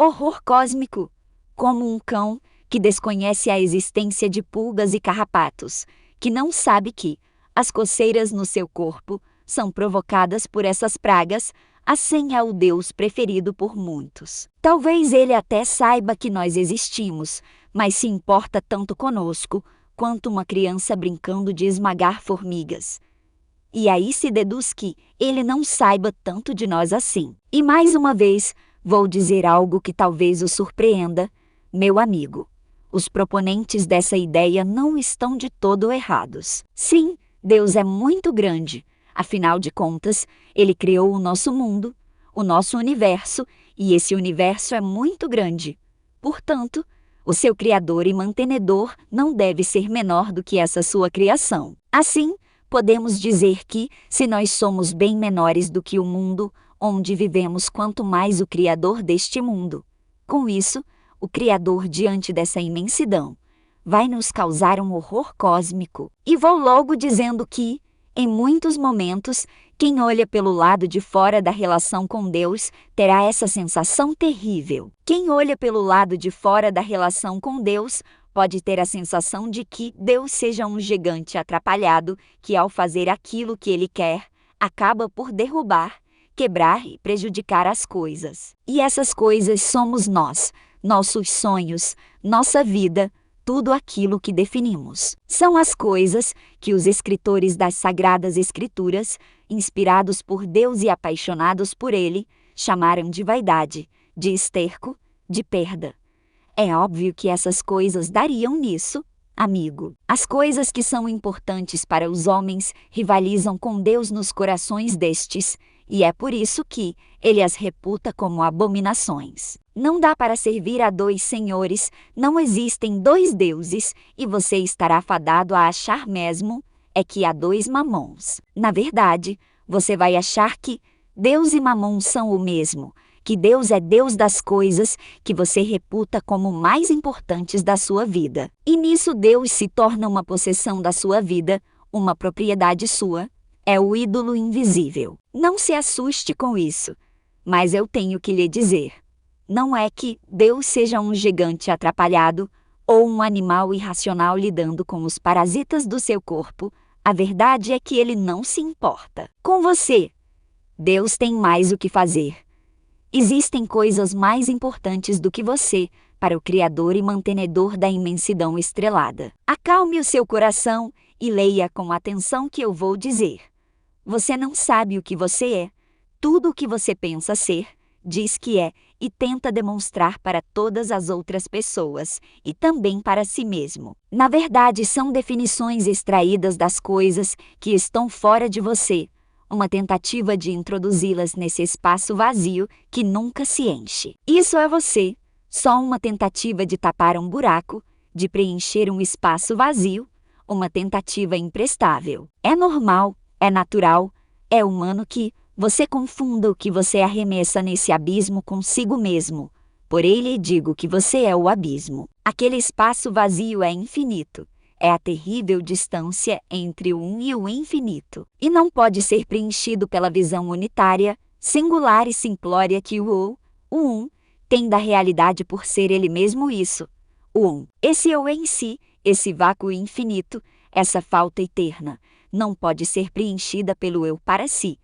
Horror cósmico, como um cão que desconhece a existência de pulgas e carrapatos, que não sabe que as coceiras no seu corpo são provocadas por essas pragas, assim é o Deus preferido por muitos. Talvez ele até saiba que nós existimos, mas se importa tanto conosco quanto uma criança brincando de esmagar formigas. E aí se deduz que ele não saiba tanto de nós assim. E mais uma vez, vou dizer algo que talvez o surpreenda, meu amigo. Os proponentes dessa ideia não estão de todo errados. Sim, Deus é muito grande. Afinal de contas, Ele criou o nosso mundo, o nosso universo, e esse universo é muito grande. Portanto, o seu Criador e mantenedor não deve ser menor do que essa sua criação. Assim, podemos dizer que, se nós somos bem menores do que o mundo onde vivemos, quanto mais o Criador deste mundo. Com isso, o Criador diante dessa imensidão vai nos causar um horror cósmico. E vou logo dizendo que, em muitos momentos, quem olha pelo lado de fora da relação com Deus terá essa sensação terrível. Quem olha pelo lado de fora da relação com Deus pode ter a sensação de que Deus seja um gigante atrapalhado que, ao fazer aquilo que ele quer, acaba por derrubar, quebrar e prejudicar as coisas. E essas coisas somos nós, nossos sonhos, nossa vida, tudo aquilo que definimos. São as coisas que os escritores das Sagradas Escrituras, inspirados por Deus e apaixonados por Ele, chamaram de vaidade, de esterco, de perda. É óbvio que essas coisas dariam nisso, amigo. As coisas que são importantes para os homens rivalizam com Deus nos corações destes, e é por isso que ele as reputa como abominações. Não dá para servir a dois senhores, não existem dois deuses, e você estará fadado a achar mesmo é que há dois mamons. Na verdade, você vai achar que Deus e Mamon são o mesmo, que Deus é Deus das coisas que você reputa como mais importantes da sua vida. E nisso Deus se torna uma possessão da sua vida, uma propriedade sua. É o ídolo invisível. Não se assuste com isso, mas eu tenho que lhe dizer. Não é que Deus seja um gigante atrapalhado ou um animal irracional lidando com os parasitas do seu corpo. A verdade é que ele não se importa com você. Deus tem mais o que fazer. Existem coisas mais importantes do que você para o Criador e mantenedor da imensidão estrelada. Acalme o seu coração e leia com atenção que eu vou dizer. Você não sabe o que você é. Tudo o que você pensa ser, diz que é e tenta demonstrar para todas as outras pessoas e também para si mesmo. Na verdade, são definições extraídas das coisas que estão fora de você, uma tentativa de introduzi-las nesse espaço vazio que nunca se enche. Isso é você, só uma tentativa de tapar um buraco, de preencher um espaço vazio, uma tentativa imprestável. É normal, é natural, é humano que você confunda o que você arremessa nesse abismo consigo mesmo. Porém, lhe digo que você é o abismo. Aquele espaço vazio é infinito. É a terrível distância entre o um e o infinito. E não pode ser preenchido pela visão unitária, singular e simplória que o um, tem da realidade por ser ele mesmo isso. O um. Esse eu em si, esse vácuo infinito, essa falta eterna, não pode ser preenchida pelo eu para si.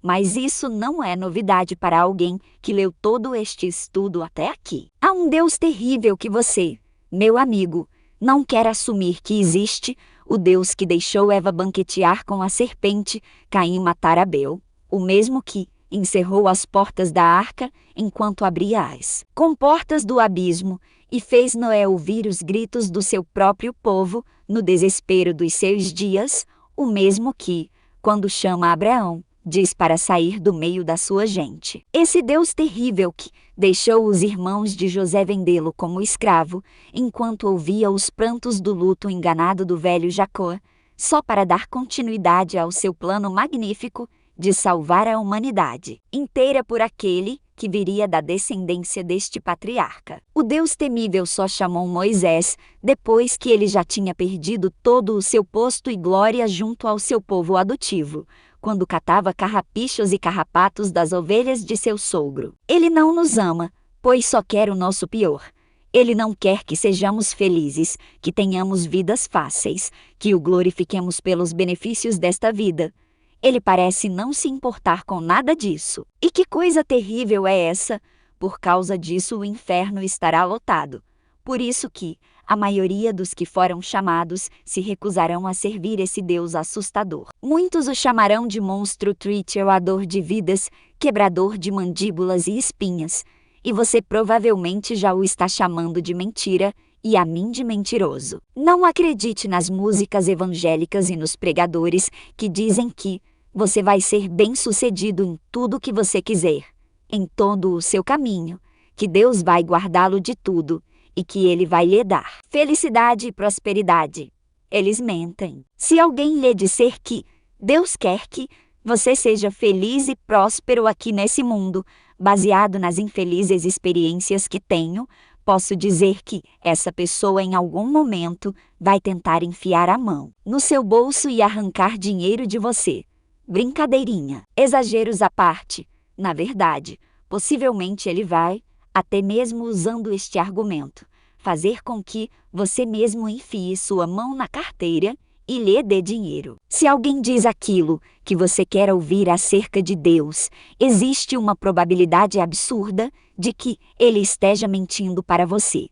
Mas isso não é novidade para alguém que leu todo este estudo até aqui. Há um Deus terrível que você, meu amigo, não quer assumir que existe, o Deus que deixou Eva banquetear com a serpente, Caim matar Abel, o mesmo que encerrou as portas da arca enquanto abria as comportas do abismo e fez Noé ouvir os gritos do seu próprio povo no desespero dos seus dias, o mesmo que, quando chama Abraão, diz para sair do meio da sua gente. Esse Deus terrível que deixou os irmãos de José vendê-lo como escravo, enquanto ouvia os prantos do luto enganado do velho Jacó, só para dar continuidade ao seu plano magnífico de salvar a humanidade inteira por aquele que viria da descendência deste patriarca. O Deus temível só chamou Moisés depois que ele já tinha perdido todo o seu posto e glória junto ao seu povo adotivo, quando catava carrapichos e carrapatos das ovelhas de seu sogro. Ele não nos ama, pois só quer o nosso pior. Ele não quer que sejamos felizes, que tenhamos vidas fáceis, que o glorifiquemos pelos benefícios desta vida. Ele parece não se importar com nada disso. E que coisa terrível é essa? Por causa disso o inferno estará lotado. Por isso que a maioria dos que foram chamados se recusarão a servir esse Deus assustador. Muitos o chamarão de monstro triturador de vidas, quebrador de mandíbulas e espinhas. E você provavelmente já o está chamando de mentira e a mim de mentiroso. Não acredite nas músicas evangélicas e nos pregadores que dizem que você vai ser bem-sucedido em tudo que você quiser, em todo o seu caminho, que Deus vai guardá-lo de tudo e que Ele vai lhe dar felicidade e prosperidade. Eles mentem. Se alguém lhe disser que Deus quer que você seja feliz e próspero aqui nesse mundo, baseado nas infelizes experiências que tenho, posso dizer que essa pessoa em algum momento vai tentar enfiar a mão no seu bolso e arrancar dinheiro de você. Brincadeirinha. Exageros à parte. Na verdade, possivelmente ele vai, até mesmo usando este argumento, fazer com que você mesmo enfie sua mão na carteira e lhe dê dinheiro. Se alguém diz aquilo que você quer ouvir acerca de Deus, existe uma probabilidade absurda de que ele esteja mentindo para você.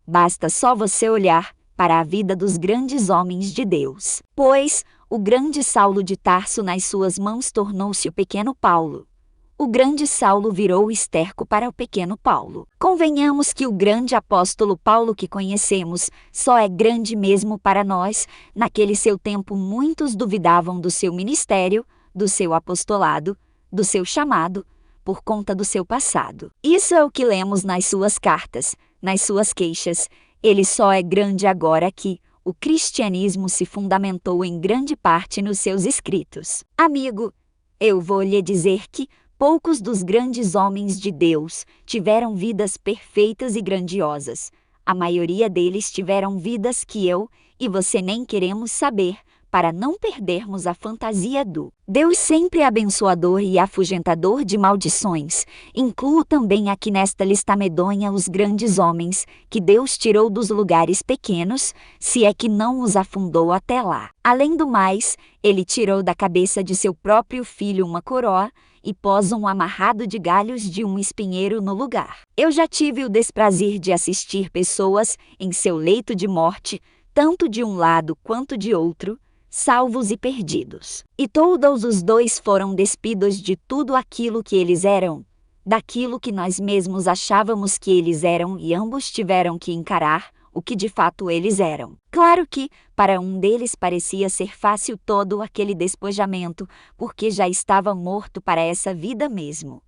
Basta só você olhar para a vida dos grandes homens de Deus. Pois o grande Saulo de Tarso nas suas mãos tornou-se o pequeno Paulo. O grande Saulo virou esterco para o pequeno Paulo. Convenhamos que o grande apóstolo Paulo que conhecemos só é grande mesmo para nós. Naquele seu tempo muitos duvidavam do seu ministério, do seu apostolado, do seu chamado, por conta do seu passado. Isso é o que lemos nas suas cartas, nas suas queixas. Ele só é grande agora que o cristianismo se fundamentou em grande parte nos seus escritos. Amigo, eu vou lhe dizer que poucos dos grandes homens de Deus tiveram vidas perfeitas e grandiosas. A maioria deles tiveram vidas que eu e você nem queremos saber, para não perdermos a fantasia do Deus sempre abençoador e afugentador de maldições. Incluo também aqui nesta lista medonha os grandes homens que Deus tirou dos lugares pequenos, se é que não os afundou até lá. Além do mais, ele tirou da cabeça de seu próprio filho uma coroa e pôs um amarrado de galhos de um espinheiro no lugar. Eu já tive o desprazer de assistir pessoas em seu leito de morte, tanto de um lado quanto de outro, salvos e perdidos. E todos os dois foram despidos de tudo aquilo que eles eram, daquilo que nós mesmos achávamos que eles eram, e ambos tiveram que encarar o que de fato eles eram. Claro que, para um deles parecia ser fácil todo aquele despojamento, porque já estava morto para essa vida mesmo.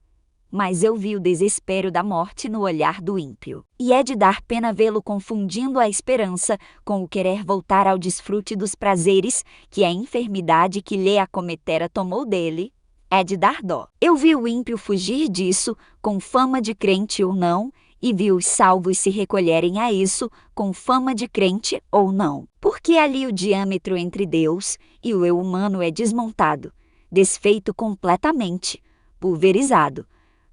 Mas eu vi o desespero da morte no olhar do ímpio. E é de dar pena vê-lo confundindo a esperança com o querer voltar ao desfrute dos prazeres que a enfermidade que lhe acometera tomou dele. É de dar dó. Eu vi o ímpio fugir disso, com fama de crente ou não, e vi os salvos se recolherem a isso, com fama de crente ou não. Porque ali o diâmetro entre Deus e o eu humano é desmontado, desfeito completamente, pulverizado,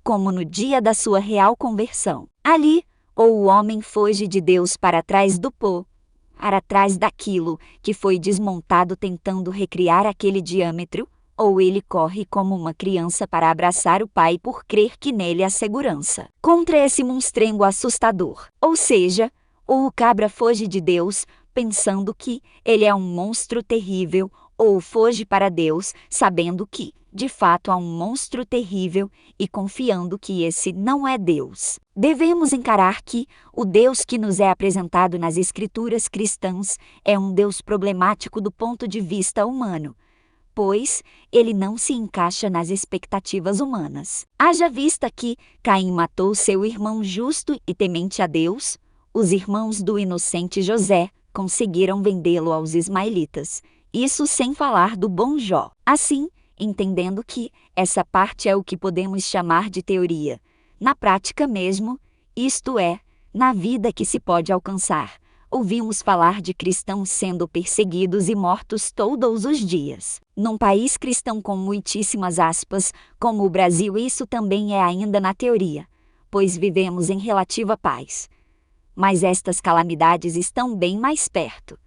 como no dia da sua real conversão. Ali, ou o homem foge de Deus para trás do pó, para trás daquilo que foi desmontado tentando recriar aquele diâmetro, ou ele corre como uma criança para abraçar o pai por crer que nele há segurança contra esse monstrengo assustador. Ou seja, ou o cabra foge de Deus, pensando que ele é um monstro terrível, ou foge para Deus, sabendo que, de fato, há um monstro terrível e confiando que esse não é Deus. Devemos encarar que o Deus que nos é apresentado nas Escrituras cristãs é um Deus problemático do ponto de vista humano, pois ele não se encaixa nas expectativas humanas. Haja vista que Caim matou seu irmão justo e temente a Deus, os irmãos do inocente José conseguiram vendê-lo aos ismaelitas, isso sem falar do bom Jó. Assim, entendendo que essa parte é o que podemos chamar de teoria, na prática mesmo, isto é, na vida que se pode alcançar, ouvimos falar de cristãos sendo perseguidos e mortos todos os dias. Num país cristão com muitíssimas aspas, como o Brasil, isso também é ainda na teoria, pois vivemos em relativa paz. Mas estas calamidades estão bem mais perto.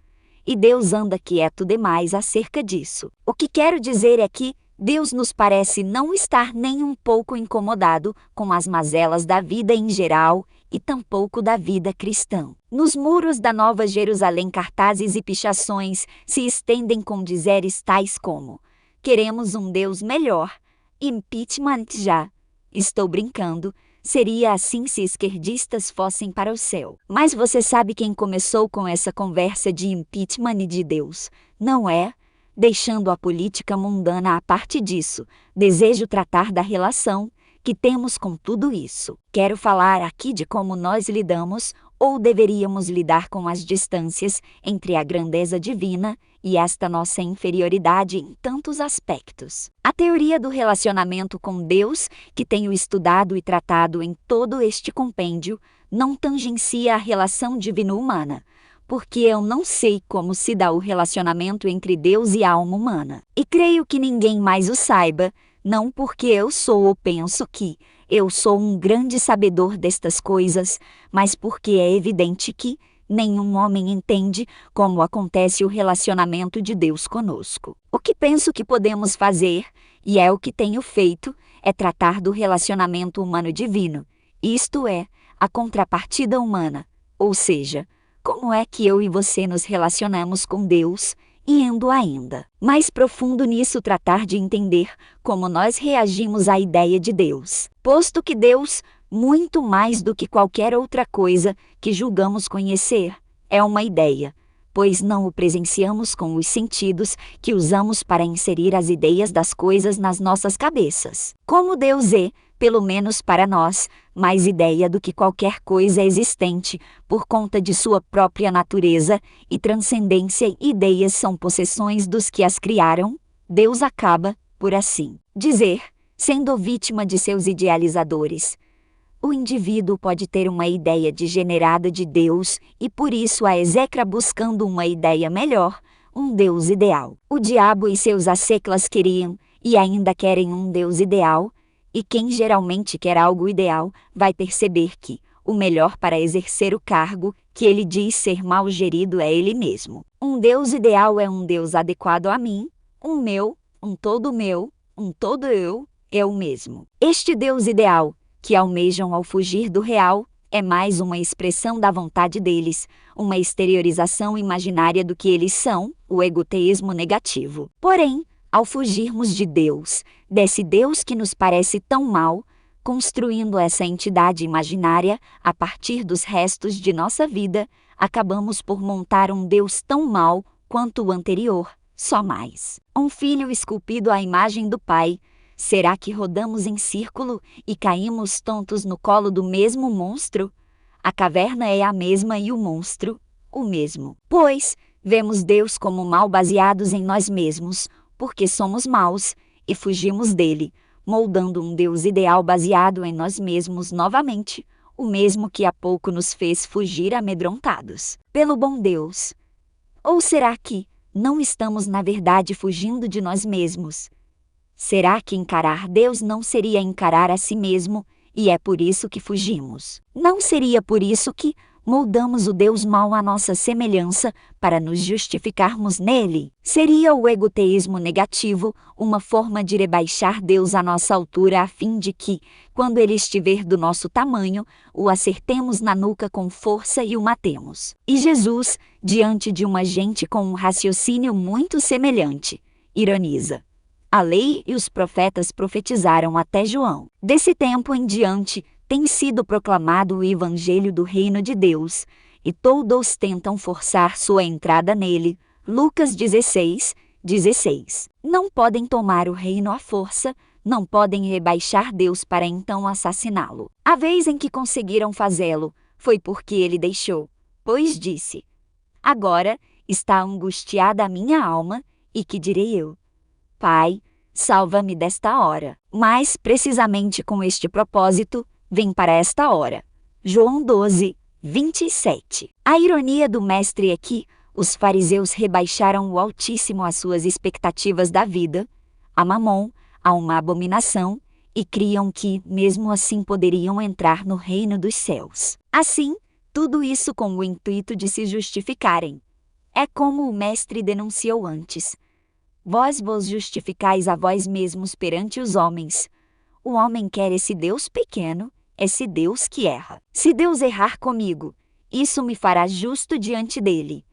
E Deus anda quieto demais acerca disso. O que quero dizer é que Deus nos parece não estar nem um pouco incomodado com as mazelas da vida em geral e tampouco da vida cristã. Nos muros da Nova Jerusalém, cartazes e pichações se estendem com dizeres tais como: queremos um Deus melhor, impeachment já. Estou brincando, seria assim se esquerdistas fossem para o céu. Mas você sabe quem começou com essa conversa de impeachment e de Deus, não é? Deixando a política mundana à parte disso, desejo tratar da relação que temos com tudo isso. Quero falar aqui de como nós lidamos, ou deveríamos lidar com as distâncias entre a grandeza divina e esta nossa inferioridade em tantos aspectos. A teoria do relacionamento com Deus, que tenho estudado e tratado em todo este compêndio, não tangencia a relação divino-humana, porque eu não sei como se dá o relacionamento entre Deus e a alma humana. E creio que ninguém mais o saiba, não porque eu sou ou penso que eu sou um grande sabedor destas coisas, mas porque é evidente que nenhum homem entende como acontece o relacionamento de Deus conosco. O que penso que podemos fazer, e é o que tenho feito, é tratar do relacionamento humano-divino, isto é, a contrapartida humana, ou seja, como é que eu e você nos relacionamos com Deus, e indo ainda mais profundo nisso, tratar de entender como nós reagimos à ideia de Deus. Posto que Deus, muito mais do que qualquer outra coisa que julgamos conhecer, é uma ideia, pois não o presenciamos com os sentidos que usamos para inserir as ideias das coisas nas nossas cabeças. Como Deus é, pelo menos para nós, mais ideia do que qualquer coisa existente, por conta de sua própria natureza e transcendência. Ideias são possessões dos que as criaram. Deus acaba, por assim dizer, sendo vítima de seus idealizadores. O indivíduo pode ter uma ideia degenerada de Deus e por isso a execra buscando uma ideia melhor, um Deus ideal. O diabo e seus asseclas queriam, e ainda querem, um Deus ideal. E quem geralmente quer algo ideal, vai perceber que o melhor para exercer o cargo que ele diz ser mal gerido é ele mesmo. Um Deus ideal é um Deus adequado a mim, um meu, um todo eu mesmo. Este Deus ideal, que almejam ao fugir do real, é mais uma expressão da vontade deles, uma exteriorização imaginária do que eles são, o egoteísmo negativo. Porém, ao fugirmos de Deus, desse Deus que nos parece tão mau, construindo essa entidade imaginária a partir dos restos de nossa vida, acabamos por montar um Deus tão mau quanto o anterior, só mais. Um filho esculpido à imagem do Pai. Será que rodamos em círculo e caímos tontos no colo do mesmo monstro? A caverna é a mesma e o monstro, o mesmo. Pois, vemos Deus como mal baseados em nós mesmos, porque somos maus, e fugimos dele, moldando um Deus ideal baseado em nós mesmos novamente, o mesmo que há pouco nos fez fugir amedrontados pelo bom Deus. Ou será que não estamos na verdade fugindo de nós mesmos? Será que encarar Deus não seria encarar a si mesmo, e é por isso que fugimos? Não seria por isso que moldamos o Deus mau à nossa semelhança para nos justificarmos nele? Seria o egoteísmo negativo uma forma de rebaixar Deus à nossa altura a fim de que, quando ele estiver do nosso tamanho, o acertemos na nuca com força e o matemos? E Jesus, diante de uma gente com um raciocínio muito semelhante, ironiza: a lei e os profetas profetizaram até João. Desse tempo em diante, tem sido proclamado o Evangelho do Reino de Deus, e todos tentam forçar sua entrada nele. Lucas 16:16. Não podem tomar o reino à força, não podem rebaixar Deus para então assassiná-lo. A vez em que conseguiram fazê-lo, foi porque ele deixou, pois disse: agora está angustiada a minha alma, e que direi eu? Pai, salva-me desta hora. Mas, precisamente com este propósito, vem para esta hora. João 12:27. A ironia do mestre é que os fariseus rebaixaram o Altíssimo às suas expectativas da vida, a Mamon, a uma abominação, e criam que, mesmo assim, poderiam entrar no reino dos céus. Assim, tudo isso com o intuito de se justificarem. É como o mestre denunciou antes: vós vos justificais a vós mesmos perante os homens. O homem quer esse Deus pequeno, esse Deus que erra. Se Deus errar comigo, isso me fará justo diante dele.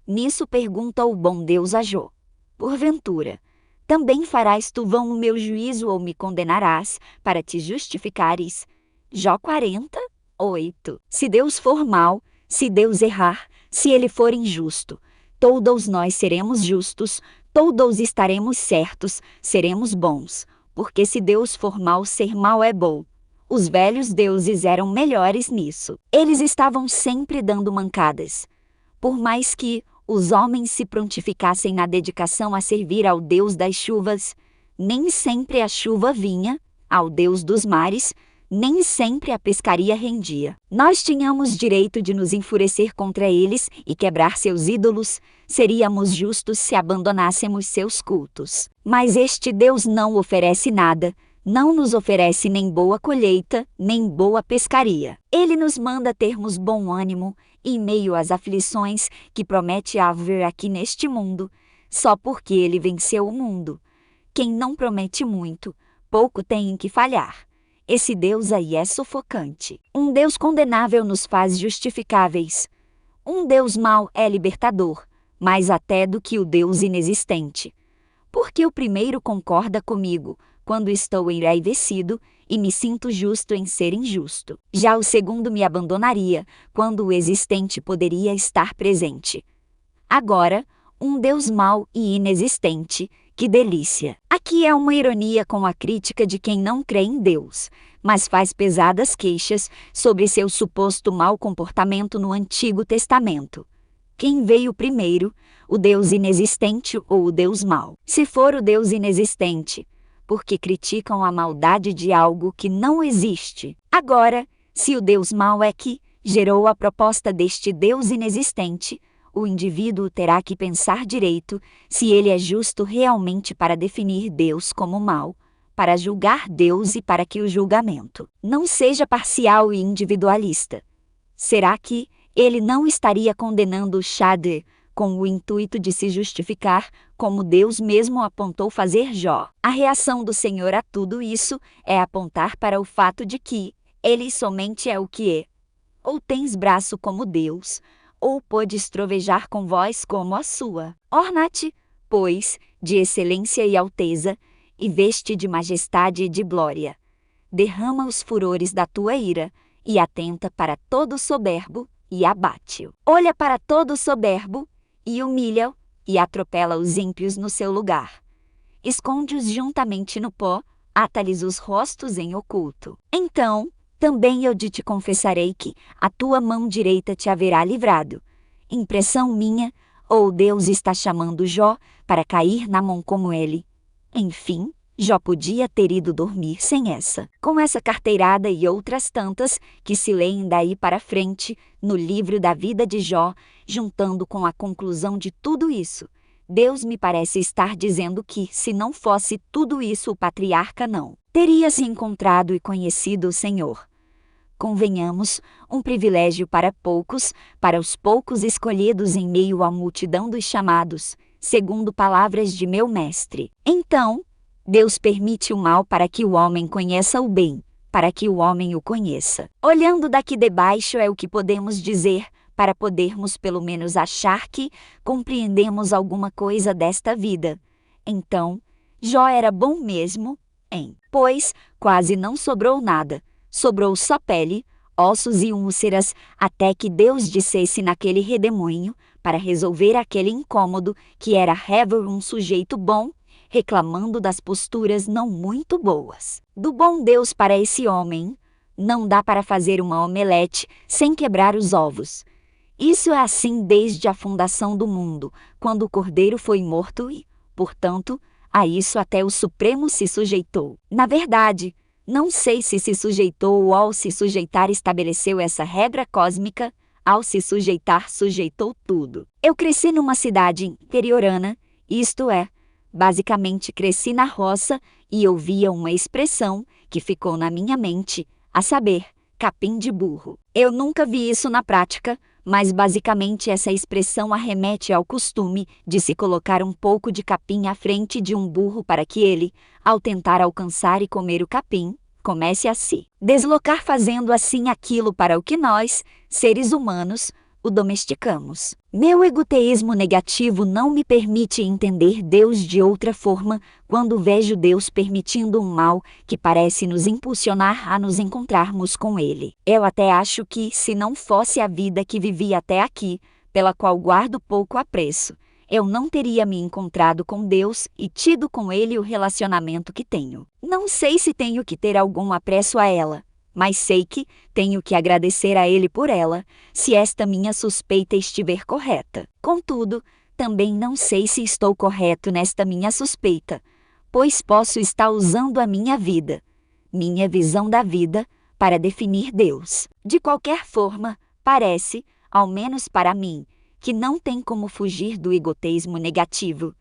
Nisso pergunta o bom Deus a Jó: porventura, também farás tu vão o meu juízo ou me condenarás, para te justificares? Jó 40:8. Se Deus for mau, se Deus errar, se ele for injusto, todos nós seremos justos, todos estaremos certos, seremos bons, porque se Deus for mau, ser mau é bom. Os velhos deuses eram melhores nisso. Eles estavam sempre dando mancadas. Por mais que os homens se prontificassem na dedicação a servir ao Deus das chuvas, nem sempre a chuva vinha, ao Deus dos mares, nem sempre a pescaria rendia. Nós tínhamos direito de nos enfurecer contra eles e quebrar seus ídolos, seríamos justos se abandonássemos seus cultos. Mas este Deus não oferece nada, não nos oferece nem boa colheita, nem boa pescaria. Ele nos manda termos bom ânimo, em meio às aflições que promete haver aqui neste mundo, só porque ele venceu o mundo. Quem não promete muito, pouco tem em que falhar. Esse Deus aí é sufocante. Um Deus condenável nos faz justificáveis. Um Deus mau é libertador, mais até do que o Deus inexistente. Porque o primeiro concorda comigo, quando estou enraivecido, e me sinto justo em ser injusto. Já o segundo me abandonaria, quando o existente poderia estar presente. Agora, um Deus mau e inexistente, que delícia! Aqui é uma ironia com a crítica de quem não crê em Deus, mas faz pesadas queixas sobre seu suposto mau comportamento no Antigo Testamento. Quem veio primeiro, o Deus inexistente ou o Deus mau? Se for o Deus inexistente, porque criticam a maldade de algo que não existe. Agora, se o Deus mau é que gerou a proposta deste Deus inexistente, o indivíduo terá que pensar direito se ele é justo realmente para definir Deus como mau, para julgar Deus e para que o julgamento não seja parcial e individualista. Será que ele não estaria condenando o Shade com o intuito de se justificar, como Deus mesmo apontou fazer Jó? A reação do Senhor a tudo isso é apontar para o fato de que ele somente é o que é. Ou tens braço como Deus, ou podes trovejar com voz como a sua. Orna-te, pois, de excelência e alteza, e veste de majestade e de glória. Derrama os furores da tua ira, e atenta para todo soberbo, e abate-o. Olha para todo soberbo, e humilha-o, e atropela os ímpios no seu lugar. Esconde-os juntamente no pó, ata-lhes os rostos em oculto. Então, também eu te confessarei que a tua mão direita te haverá livrado. Impressão minha, ou Deus está chamando Jó para cair na mão como ele. Enfim, Jó podia ter ido dormir sem essa. Com essa carteirada e outras tantas que se leem daí para frente no livro da vida de Jó, juntando com a conclusão de tudo isso, Deus me parece estar dizendo que, se não fosse tudo isso, o patriarca não teria se encontrado e conhecido o Senhor. Convenhamos, um privilégio para poucos, para os poucos escolhidos em meio à multidão dos chamados, segundo palavras de meu mestre. Então, Deus permite o mal para que o homem conheça o bem, para que o homem o conheça. Olhando daqui de baixo é o que podemos dizer, para podermos pelo menos achar que compreendemos alguma coisa desta vida. Então, Jó era bom mesmo, pois quase não sobrou nada, sobrou só pele, ossos e úlceras, até que Deus dissesse naquele redemoinho, para resolver aquele incômodo, que era Hever um sujeito bom, reclamando das posturas não muito boas do bom Deus para esse homem. Não dá para fazer uma omelete sem quebrar os ovos. Isso é assim desde a fundação do mundo, quando o Cordeiro foi morto e, portanto, a isso até o Supremo se sujeitou. Na verdade, não sei se sujeitou ou ao se sujeitar estabeleceu essa regra cósmica, ao se sujeitar sujeitou tudo. Eu cresci numa cidade interiorana, isto é, basicamente cresci na roça e ouvia uma expressão que ficou na minha mente, a saber, capim de burro. Eu nunca vi isso na prática, mas basicamente essa expressão arremete ao costume de se colocar um pouco de capim à frente de um burro para que ele, ao tentar alcançar e comer o capim, comece a se deslocar, fazendo assim aquilo para o que nós, seres humanos, o domesticamos. Meu egoísmo negativo não me permite entender Deus de outra forma quando vejo Deus permitindo um mal que parece nos impulsionar a nos encontrarmos com Ele. Eu até acho que, se não fosse a vida que vivi até aqui, pela qual guardo pouco apreço, eu não teria me encontrado com Deus e tido com Ele o relacionamento que tenho. Não sei se tenho que ter algum apreço a ela, mas sei que tenho que agradecer a Ele por ela, se esta minha suspeita estiver correta. Contudo, também não sei se estou correto nesta minha suspeita, pois posso estar usando a minha vida, minha visão da vida, para definir Deus. De qualquer forma, parece, ao menos para mim, que não tem como fugir do egoísmo negativo.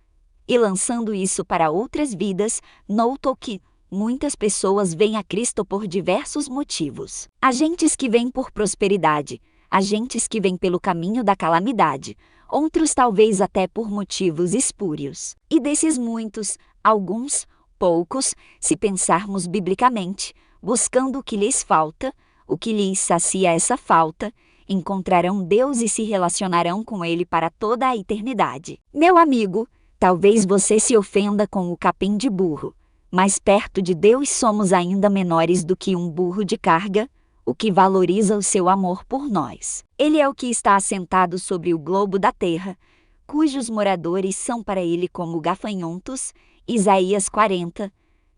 E lançando isso para outras vidas, noto que muitas pessoas vêm a Cristo por diversos motivos. Há gentes que vêm por prosperidade, há gentes que vêm pelo caminho da calamidade, outros talvez até por motivos espúrios. E desses muitos, alguns, poucos, se pensarmos biblicamente, buscando o que lhes falta, o que lhes sacia essa falta, encontrarão Deus e se relacionarão com Ele para toda a eternidade. Meu amigo, talvez você se ofenda com o capim de burro, mas perto de Deus somos ainda menores do que um burro de carga, o que valoriza o seu amor por nós. Ele é o que está assentado sobre o globo da terra, cujos moradores são para ele como gafanhotos. Isaías 40,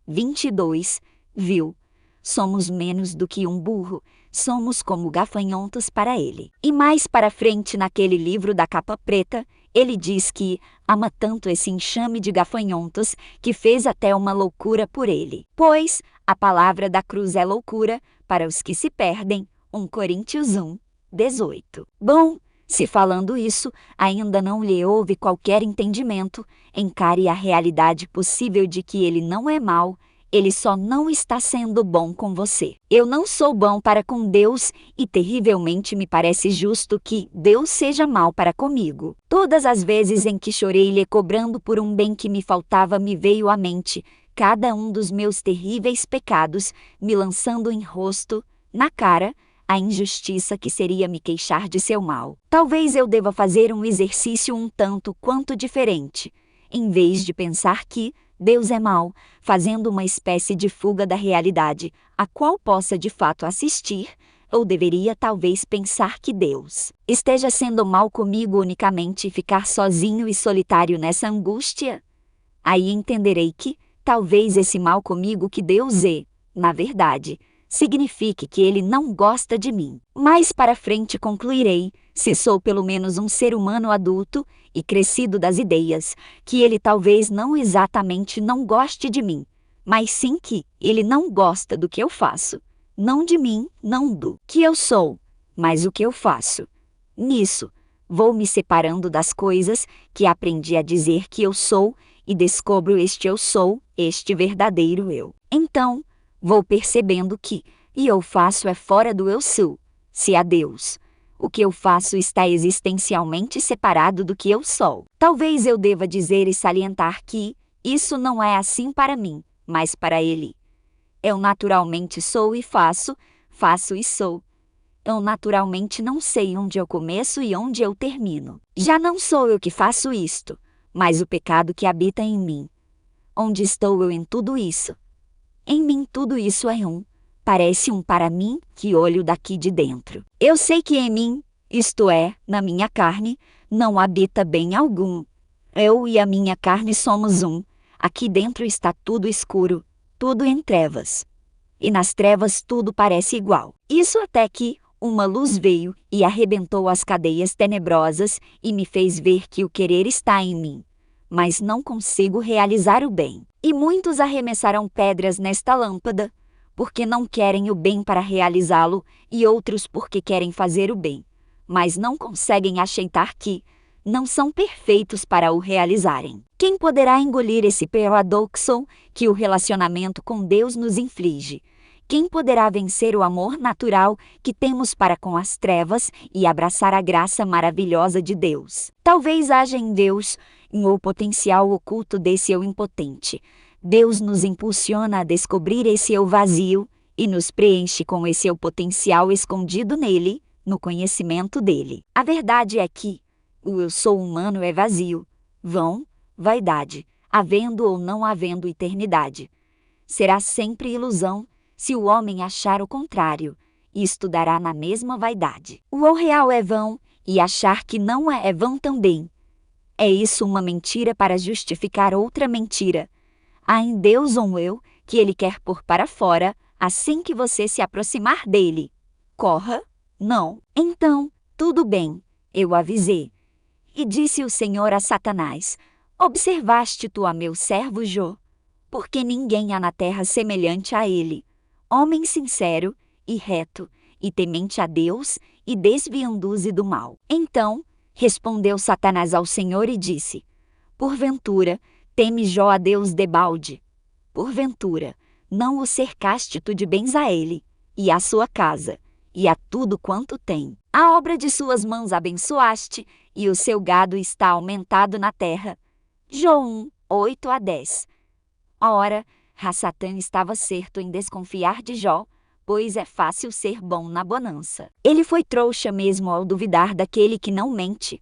22, viu? Somos menos do que um burro, somos como gafanhotos para ele. E mais para frente naquele livro da capa preta, ele diz que ama tanto esse enxame de gafanhotos que fez até uma loucura por ele. Pois a palavra da cruz é loucura para os que se perdem. 1 Coríntios 1, 18. Bom, se falando isso ainda não lhe houve qualquer entendimento, encare a realidade possível de que ele não é mau, ele só não está sendo bom com você. Eu não sou bom para com Deus e terrivelmente me parece justo que Deus seja mau para comigo. Todas as vezes em que chorei lhe cobrando por um bem que me faltava, me veio à mente cada um dos meus terríveis pecados, me lançando em rosto, na cara, a injustiça que seria me queixar de seu mal. Talvez eu deva fazer um exercício um tanto quanto diferente. Em vez de pensar que Deus é mau, fazendo uma espécie de fuga da realidade, a qual possa de fato assistir, ou deveria talvez pensar que Deus esteja sendo mau comigo unicamente e ficar sozinho e solitário nessa angústia? Aí entenderei que, talvez esse mal comigo que Deus é, na verdade, signifique que Ele não gosta de mim. Mais para frente concluirei, se sou pelo menos um ser humano adulto e crescido das ideias, que Ele talvez não exatamente não goste de mim, mas sim que Ele não gosta do que eu faço. Não de mim, não do que eu sou, mas o que eu faço. Nisso, vou me separando das coisas que aprendi a dizer que eu sou e descubro este eu sou, este verdadeiro eu. Então, vou percebendo que eu faço é fora do eu sou. Se há Deus, o que eu faço está existencialmente separado do que eu sou. Talvez eu deva dizer e salientar que isso não é assim para mim, mas para Ele. Eu naturalmente sou e faço, faço e sou. Eu naturalmente não sei onde eu começo e onde eu termino. Já não sou eu que faço isto, mas o pecado que habita em mim. Onde estou eu em tudo isso? Em mim tudo isso é parece para mim, que olho daqui de dentro. Eu sei que em mim, isto é, na minha carne, não habita bem algum. Eu e a minha carne somos aqui dentro está tudo escuro, tudo em trevas. E nas trevas tudo parece igual. Isso até que uma luz veio e arrebentou as cadeias tenebrosas e me fez ver que o querer está em mim, mas não consigo realizar o bem. E muitos arremessaram pedras nesta lâmpada, porque não querem o bem para realizá-lo, e outros porque querem fazer o bem, mas não conseguem aceitar que não são perfeitos para o realizarem. Quem poderá engolir esse paradoxo que o relacionamento com Deus nos inflige? Quem poderá vencer o amor natural que temos para com as trevas e abraçar a graça maravilhosa de Deus? Talvez haja em Deus o potencial oculto desse eu impotente. Deus nos impulsiona a descobrir esse eu vazio e nos preenche com esse eu potencial escondido nele, no conhecimento dele. A verdade é que o eu sou humano é vazio, vão, vaidade, havendo ou não havendo eternidade. Será sempre ilusão se o homem achar o contrário, e estudará na mesma vaidade. O eu real é vão, e achar que não é vão também. É isso uma mentira para justificar outra mentira. Há em Deus um eu que ele quer pôr para fora assim que você se aproximar dele. Corra? Não. Então, tudo bem, eu avisei. E disse o Senhor a Satanás: observaste tu a meu servo Jó? Porque ninguém há na terra semelhante a ele, homem sincero e reto, e temente a Deus, e desviando-se do mal. Então, respondeu Satanás ao Senhor e disse: porventura, teme Jó a Deus debalde? Porventura, não o cercaste tu de bens a ele, e a sua casa, e a tudo quanto tem? A obra de suas mãos abençoaste, e o seu gado está aumentado na terra. Jó 1, 8-10. Ora, Satã estava certo em desconfiar de Jó, pois é fácil ser bom na bonança. Ele foi trouxa mesmo ao duvidar daquele que não mente.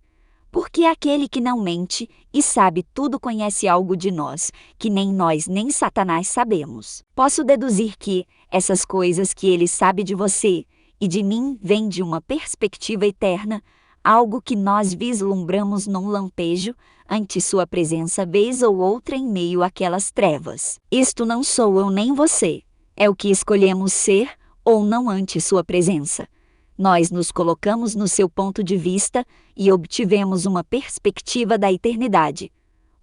Porque aquele que não mente e sabe tudo conhece algo de nós, que nem nós nem Satanás sabemos. Posso deduzir que essas coisas que ele sabe de você e de mim vêm de uma perspectiva eterna, algo que nós vislumbramos num lampejo, ante sua presença vez ou outra em meio àquelas trevas. Isto não sou eu nem você, é o que escolhemos ser ou não ante sua presença. Nós nos colocamos no seu ponto de vista e obtivemos uma perspectiva da eternidade.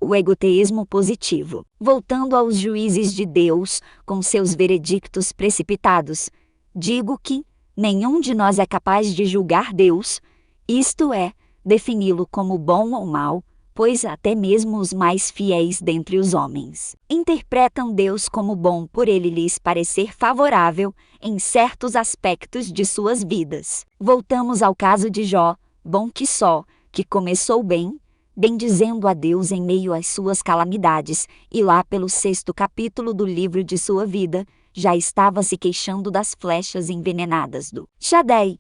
O egoteísmo positivo. Voltando aos juízes de Deus, com seus veredictos precipitados, digo que nenhum de nós é capaz de julgar Deus, isto é, defini-lo como bom ou mau, pois até mesmo os mais fiéis dentre os homens interpretam Deus como bom por ele lhes parecer favorável em certos aspectos de suas vidas. Voltamos ao caso de Jó, bom que só, que começou bem, bendizendo a Deus em meio às suas calamidades, e lá pelo 6º capítulo do livro de sua vida, já estava se queixando das flechas envenenadas do Shaddai.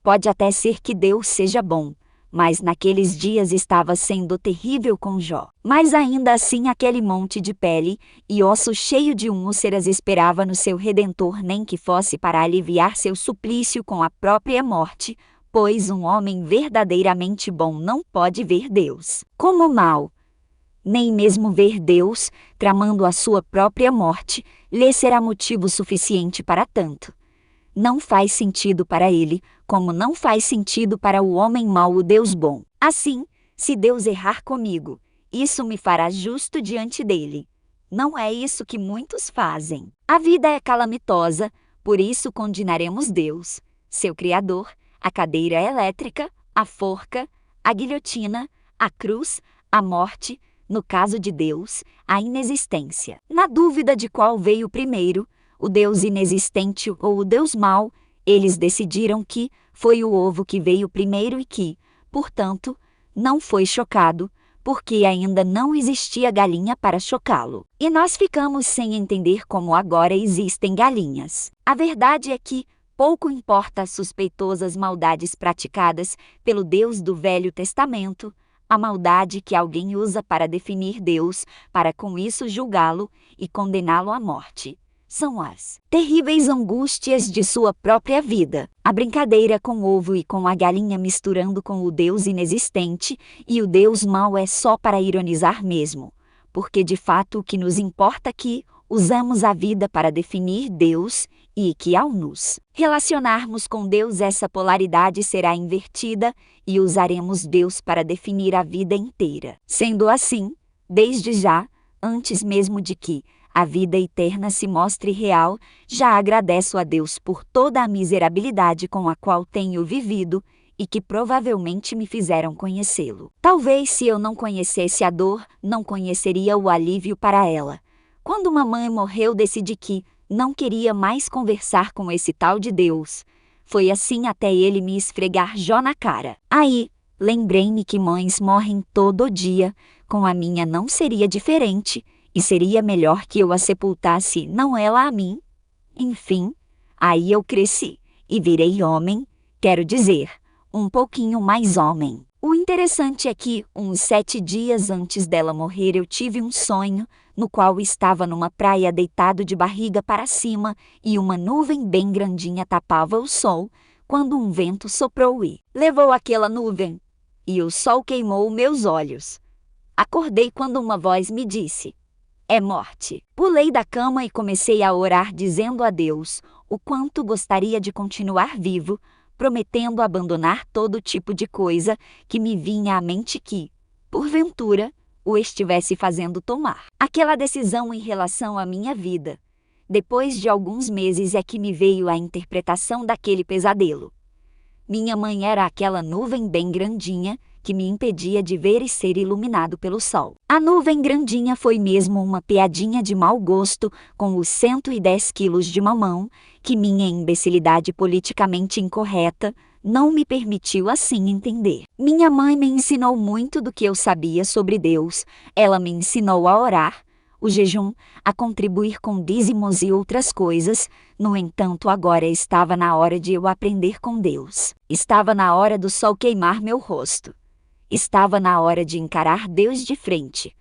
Pode até ser que Deus seja bom, mas naqueles dias estava sendo terrível com Jó. Mas ainda assim aquele monte de pele e osso cheio de úlceras esperava no seu Redentor, nem que fosse para aliviar seu suplício com a própria morte, pois um homem verdadeiramente bom não pode ver Deus como mau. Nem mesmo ver Deus, tramando a sua própria morte, lhe será motivo suficiente para tanto. Não faz sentido para ele, como não faz sentido para o homem mau o Deus bom. Assim, se Deus errar comigo, isso me fará justo diante dele. Não é isso que muitos fazem. A vida é calamitosa, por isso condenaremos Deus, seu Criador, a cadeira elétrica, a forca, a guilhotina, a cruz, a morte, no caso de Deus, a inexistência. Na dúvida de qual veio primeiro, o Deus inexistente ou o Deus mau, eles decidiram que foi o ovo que veio primeiro e que, portanto, não foi chocado, porque ainda não existia galinha para chocá-lo. E nós ficamos sem entender como agora existem galinhas. A verdade é que pouco importa as suspeitosas maldades praticadas pelo Deus do Velho Testamento, a maldade que alguém usa para definir Deus, para com isso julgá-lo e condená-lo à morte. São as terríveis angústias de sua própria vida, a brincadeira com o ovo e com a galinha misturando com o Deus inexistente, e o Deus mau é só para ironizar mesmo, porque de fato o que nos importa é que usamos a vida para definir Deus e que ao nos relacionarmos com Deus essa polaridade será invertida e usaremos Deus para definir a vida inteira. Sendo assim, desde já, antes mesmo de que a vida eterna se mostre real, já agradeço a Deus por toda a miserabilidade com a qual tenho vivido e que provavelmente me fizeram conhecê-lo. Talvez se eu não conhecesse a dor, não conheceria o alívio para ela. Quando mamãe morreu, decidi que não queria mais conversar com esse tal de Deus. Foi assim até ele me esfregar Jó na cara. Aí, lembrei-me que mães morrem todo dia, com a minha não seria diferente, e seria melhor que eu a sepultasse, não ela a mim. Enfim, aí eu cresci, e virei homem, quero dizer, um pouquinho mais homem. O interessante é que, uns 7 dias antes dela morrer, eu tive um sonho, no qual estava numa praia deitado de barriga para cima, e uma nuvem bem grandinha tapava o sol, quando um vento soprou e levou aquela nuvem, e o sol queimou meus olhos. Acordei quando uma voz me disse: é morte. Pulei da cama e comecei a orar dizendo a Deus o quanto gostaria de continuar vivo, prometendo abandonar todo tipo de coisa que me vinha à mente que, porventura, o estivesse fazendo tomar aquela decisão em relação à minha vida. Depois de alguns meses é que me veio a interpretação daquele pesadelo. Minha mãe era aquela nuvem bem grandinha que me impedia de ver e ser iluminado pelo sol. A nuvem grandinha foi mesmo uma piadinha de mau gosto com os 110 quilos de mamão, que minha imbecilidade politicamente incorreta não me permitiu assim entender. Minha mãe me ensinou muito do que eu sabia sobre Deus. Ela me ensinou a orar, o jejum, a contribuir com dízimos e outras coisas. No entanto, agora estava na hora de eu aprender com Deus. Estava na hora do sol queimar meu rosto. Estava na hora de encarar Deus de frente.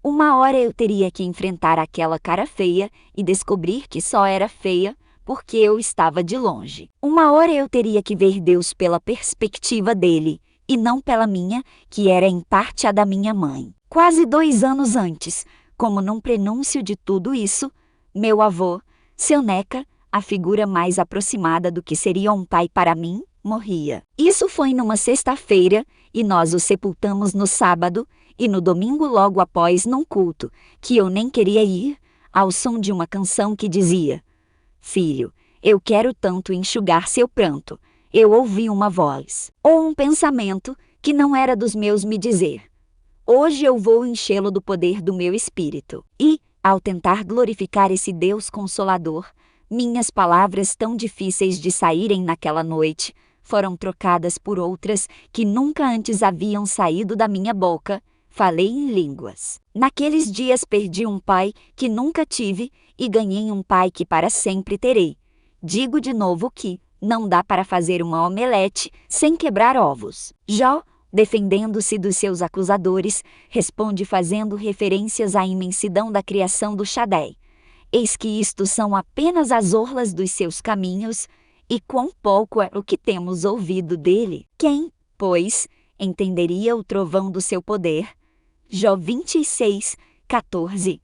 Uma hora eu teria que enfrentar aquela cara feia e descobrir que só era feia porque eu estava de longe. Uma hora eu teria que ver Deus pela perspectiva dele, e não pela minha, que era em parte a da minha mãe. Quase 2 anos antes, como num prenúncio de tudo isso, meu avô, seu Neca, a figura mais aproximada do que seria um pai para mim, morria. Isso foi numa sexta-feira, e nós o sepultamos no sábado, e no domingo logo após num culto, que eu nem queria ir, ao som de uma canção que dizia: filho, eu quero tanto enxugar seu pranto. Eu ouvi uma voz, ou um pensamento, que não era dos meus me dizer: hoje eu vou enchê-lo do poder do meu espírito. E, ao tentar glorificar esse Deus Consolador, minhas palavras tão difíceis de saírem naquela noite foram trocadas por outras que nunca antes haviam saído da minha boca. Falei em línguas. Naqueles dias perdi um pai que nunca tive e ganhei um pai que para sempre terei. Digo de novo que não dá para fazer uma omelete sem quebrar ovos. Jó, defendendo-se dos seus acusadores, responde fazendo referências à imensidão da criação do Shaddai. Eis que isto são apenas as orlas dos seus caminhos, e quão pouco é o que temos ouvido dele. Quem, pois, entenderia o trovão do seu poder? Jó 26, 14.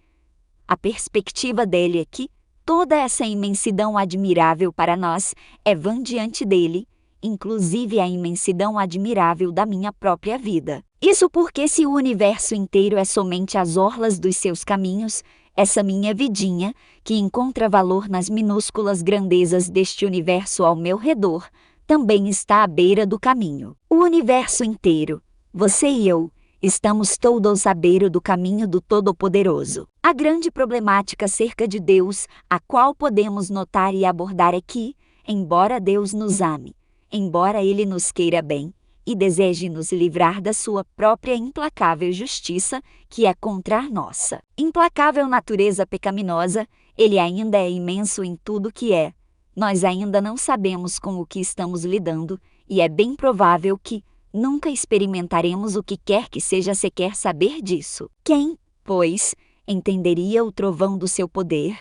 A perspectiva dele é que toda essa imensidão admirável para nós é vã diante dele, inclusive a imensidão admirável da minha própria vida. Isso porque se o universo inteiro é somente as orlas dos seus caminhos, essa minha vidinha, que encontra valor nas minúsculas grandezas deste universo ao meu redor, também está à beira do caminho. O universo inteiro, você e eu, estamos todos à beira do caminho do Todo-Poderoso. A grande problemática acerca de Deus, a qual podemos notar e abordar é que, embora Deus nos ame, embora Ele nos queira bem, e deseje nos livrar da sua própria implacável justiça, que é contra a nossa implacável natureza pecaminosa, Ele ainda é imenso em tudo que é. Nós ainda não sabemos com o que estamos lidando, e é bem provável que nunca experimentaremos o que quer que seja sequer saber disso. Quem, pois, entenderia o trovão do seu poder?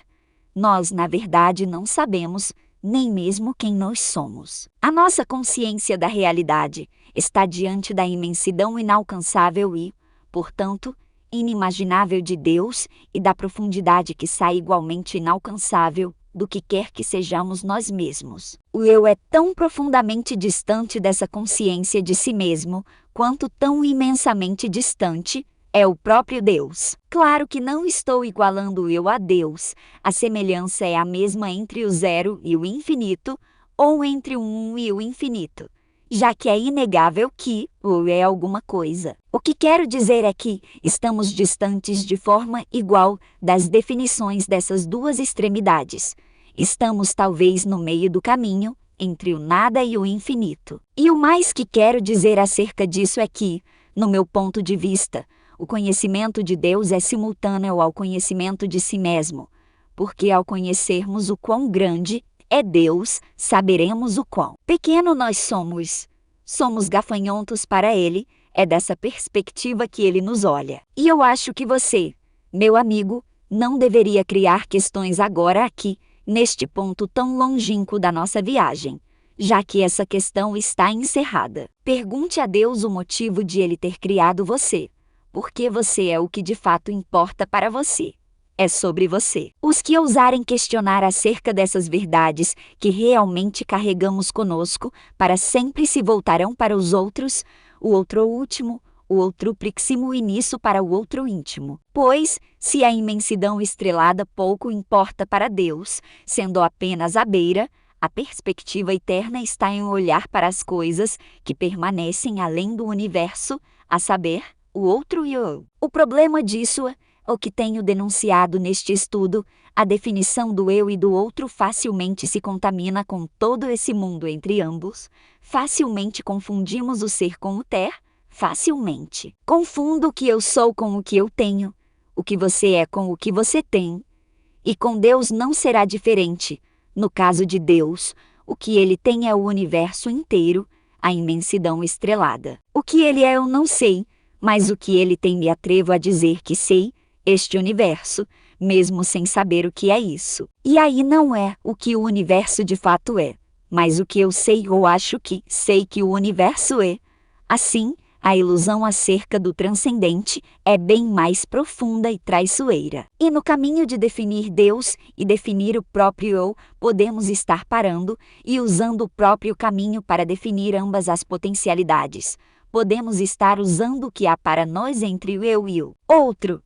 Nós, na verdade, não sabemos nem mesmo quem nós somos. A nossa consciência da realidade está diante da imensidão inalcançável e, portanto, inimaginável de Deus e da profundidade que sai igualmente inalcançável do que quer que sejamos nós mesmos. O eu é tão profundamente distante dessa consciência de si mesmo, quanto tão imensamente distante é o próprio Deus. Claro que não estou igualando o eu a Deus. A semelhança é a mesma entre o zero e o infinito, ou entre o 1 e o infinito. já que é inegável que ou é alguma coisa. O que quero dizer é que estamos distantes de forma igual das definições dessas duas extremidades. Estamos talvez no meio do caminho entre o nada e o infinito. E o mais que quero dizer acerca disso é que, no meu ponto de vista, o conhecimento de Deus é simultâneo ao conhecimento de si mesmo, porque ao conhecermos o quão grande é Deus, saberemos o quão pequeno nós somos. Somos gafanhotos para Ele, é dessa perspectiva que Ele nos olha. E eu acho que você, meu amigo, não deveria criar questões agora aqui, neste ponto tão longínquo da nossa viagem, já que essa questão está encerrada. Pergunte a Deus o motivo de Ele ter criado você, porque você é o que de fato importa para você. É sobre você. Os que ousarem questionar acerca dessas verdades que realmente carregamos conosco para sempre se voltarão para os outros, o outro último, o outro próximo e nisso para o outro íntimo. Pois, se a imensidão estrelada pouco importa para Deus, sendo apenas a beira, a perspectiva eterna está em olhar para as coisas que permanecem além do universo, a saber, o outro e o eu. O problema disso é o que tenho denunciado neste estudo, a definição do eu e do outro facilmente se contamina com todo esse mundo entre ambos, facilmente confundimos o ser com o ter, facilmente. Confundo o que eu sou com o que eu tenho, o que você é com o que você tem. E com Deus não será diferente. No caso de Deus, o que Ele tem é o universo inteiro, a imensidão estrelada. O que Ele é eu não sei, mas o que Ele tem me atrevo a dizer que sei, este universo, mesmo sem saber o que é isso. E aí não é o que o universo de fato é, mas o que eu sei ou acho que sei que o universo é. Assim, a ilusão acerca do transcendente é bem mais profunda e traiçoeira. E no caminho de definir Deus e definir o próprio eu, podemos estar parando e usando o próprio caminho para definir ambas as potencialidades. Podemos estar usando o que há para nós entre o eu e o outro.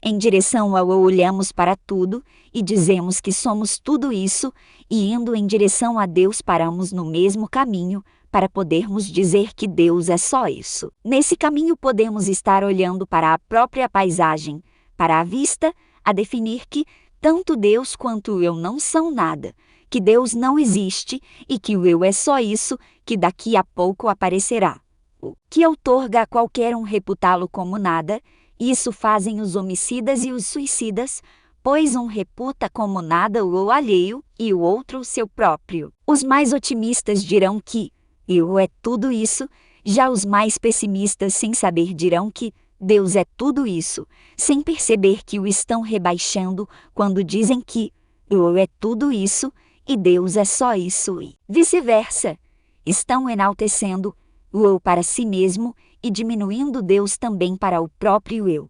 Em direção ao eu olhamos para tudo e dizemos que somos tudo isso, e indo em direção a Deus paramos no mesmo caminho, para podermos dizer que Deus é só isso. Nesse caminho podemos estar olhando para a própria paisagem, para a vista, a definir que tanto Deus quanto o eu não são nada, que Deus não existe e que o eu é só isso que daqui a pouco aparecerá. O que outorga a qualquer um reputá-lo como nada, isso fazem os homicidas e os suicidas, pois um reputa como nada o eu alheio e o outro o seu próprio. Os mais otimistas dirão que eu é tudo isso, já os mais pessimistas sem saber dirão que Deus é tudo isso, sem perceber que o estão rebaixando quando dizem que eu é tudo isso e Deus é só isso e vice-versa. Estão enaltecendo o eu para si mesmo e diminuindo Deus também para o próprio eu.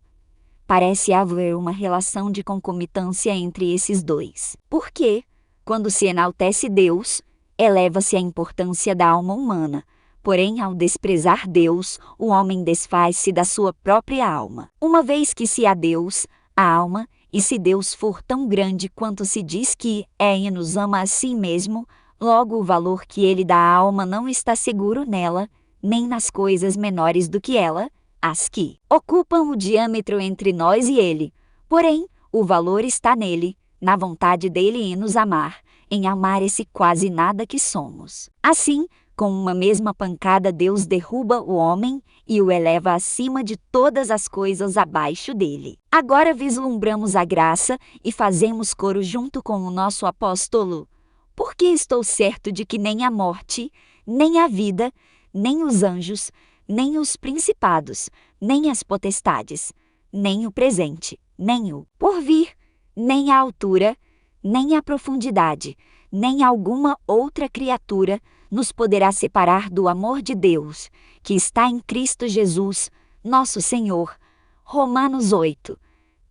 Parece haver uma relação de concomitância entre esses dois. Porque, quando se enaltece Deus, eleva-se a importância da alma humana. Porém, ao desprezar Deus, o homem desfaz-se da sua própria alma. Uma vez que se há Deus, a alma, e se Deus for tão grande quanto se diz que é e nos ama a si mesmo, logo o valor que ele dá à alma não está seguro nela, nem nas coisas menores do que ela, as que ocupam o diâmetro entre nós e ele. Porém, o valor está nele, na vontade dele em nos amar, em amar esse quase nada que somos. Assim, com uma mesma pancada Deus derruba o homem e o eleva acima de todas as coisas abaixo dele. Agora vislumbramos a graça e fazemos coro junto com o nosso apóstolo. Porque estou certo de que nem a morte, nem a vida, nem os anjos, nem os principados, nem as potestades, nem o presente, nem o porvir, nem a altura, nem a profundidade, nem alguma outra criatura nos poderá separar do amor de Deus, que está em Cristo Jesus, nosso Senhor. Romanos 8,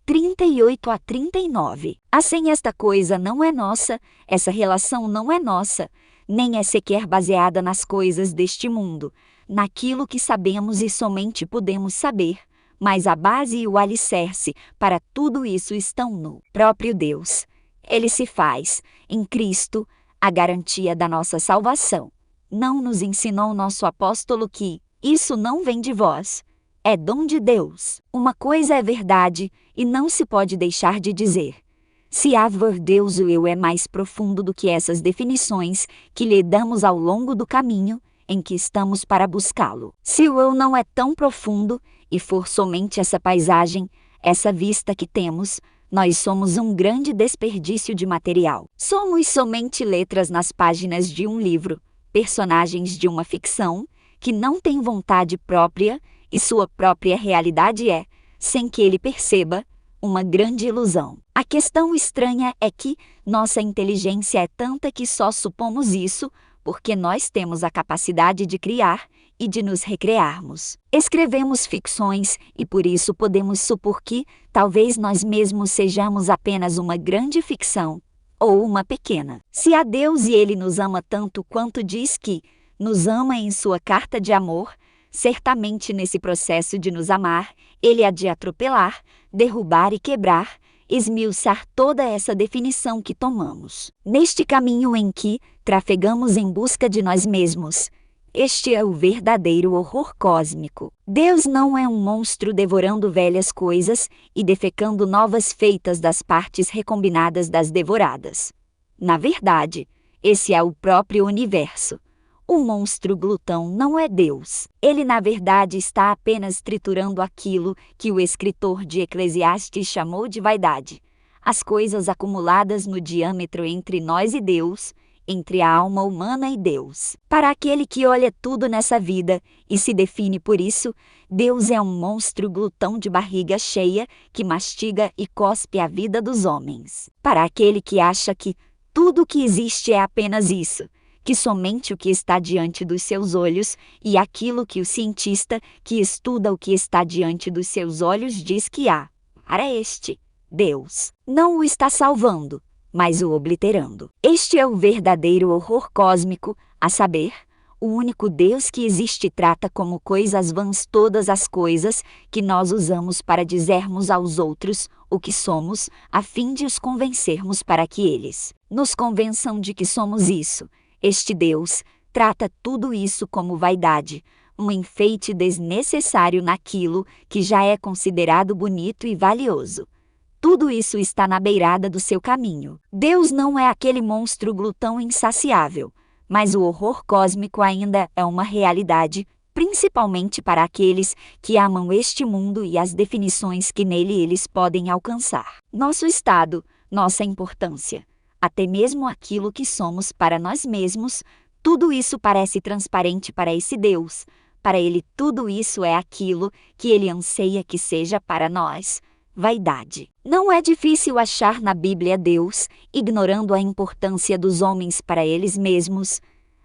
38 a 39. Assim esta coisa não é nossa, essa relação não é nossa, nem é sequer baseada nas coisas deste mundo, naquilo que sabemos e somente podemos saber, mas a base e o alicerce para tudo isso estão no próprio Deus. Ele se faz, em Cristo, a garantia da nossa salvação. Não nos ensinou nosso apóstolo que isso não vem de vós, é dom de Deus. Uma coisa é verdade, e não se pode deixar de dizer. Se haver Deus, o eu é mais profundo do que essas definições que lhe damos ao longo do caminho em que estamos para buscá-lo. Se o eu não é tão profundo, e for somente essa paisagem, essa vista que temos, nós somos um grande desperdício de material. Somos somente letras nas páginas de um livro, personagens de uma ficção, que não tem vontade própria, e sua própria realidade é, sem que ele perceba, uma grande ilusão. A questão estranha é que nossa inteligência é tanta que só supomos isso porque nós temos a capacidade de criar e de nos recrearmos. Escrevemos ficções e por isso podemos supor que talvez nós mesmos sejamos apenas uma grande ficção ou uma pequena. Se há Deus e Ele nos ama tanto quanto diz que nos ama em sua carta de amor, certamente nesse processo de nos amar, Ele há de atropelar, derrubar e quebrar, esmiuçar toda essa definição que tomamos. Neste caminho em que trafegamos em busca de nós mesmos, este é o verdadeiro horror cósmico. Deus não é um monstro devorando velhas coisas e defecando novas feitas das partes recombinadas das devoradas. Na verdade, esse é o próprio universo. O monstro glutão não é Deus. Ele, na verdade, está apenas triturando aquilo que o escritor de Eclesiastes chamou de vaidade. As coisas acumuladas no diâmetro entre nós e Deus, entre a alma humana e Deus. Para aquele que olha tudo nessa vida e se define por isso, Deus é um monstro glutão de barriga cheia que mastiga e cospe a vida dos homens. Para aquele que acha que tudo o que existe é apenas isso, que somente o que está diante dos seus olhos e aquilo que o cientista que estuda o que está diante dos seus olhos diz que há. Para este, Deus não o está salvando, mas o obliterando. Este é o verdadeiro horror cósmico, a saber, o único Deus que existe trata como coisas vãs todas as coisas que nós usamos para dizermos aos outros o que somos, a fim de os convencermos para que eles nos convençam de que somos isso. Este Deus trata tudo isso como vaidade, um enfeite desnecessário naquilo que já é considerado bonito e valioso. Tudo isso está na beirada do seu caminho. Deus não é aquele monstro glutão insaciável, mas o horror cósmico ainda é uma realidade, principalmente para aqueles que amam este mundo e as definições que nele eles podem alcançar. Nosso estado, nossa importância, até mesmo aquilo que somos para nós mesmos, tudo isso parece transparente para esse Deus. Para ele, tudo isso é aquilo que ele anseia que seja para nós. Vaidade. Não é difícil achar na Bíblia Deus, ignorando a importância dos homens para eles mesmos.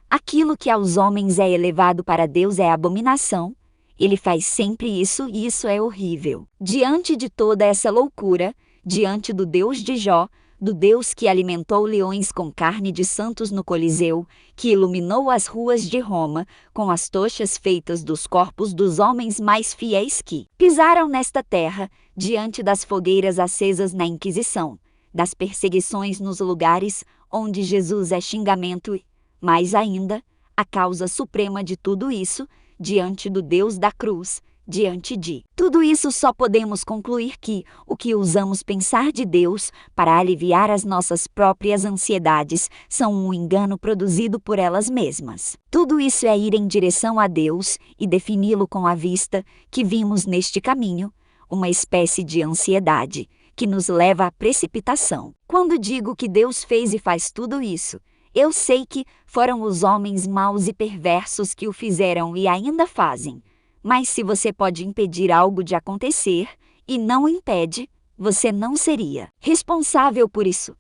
Aquilo que aos homens é elevado para Deus é abominação. Ele faz sempre isso e isso é horrível. Diante de toda essa loucura, diante do Deus de Jó, do Deus que alimentou leões com carne de santos no Coliseu, que iluminou as ruas de Roma com as tochas feitas dos corpos dos homens mais fiéis que pisaram nesta terra, diante das fogueiras acesas na Inquisição, das perseguições nos lugares onde Jesus é xingamento e, mais ainda, a causa suprema de tudo isso, diante do Deus da cruz, diante de tudo isso só podemos concluir que o que ousamos pensar de Deus para aliviar as nossas próprias ansiedades são um engano produzido por elas mesmas. Tudo isso é ir em direção a Deus e defini-lo com a vista que vimos neste caminho, uma espécie de ansiedade que nos leva à precipitação. Quando digo que Deus fez e faz tudo isso, eu sei que foram os homens maus e perversos que o fizeram e ainda fazem. Mas se você pode impedir algo de acontecer, e não impede, você não seria responsável por isso.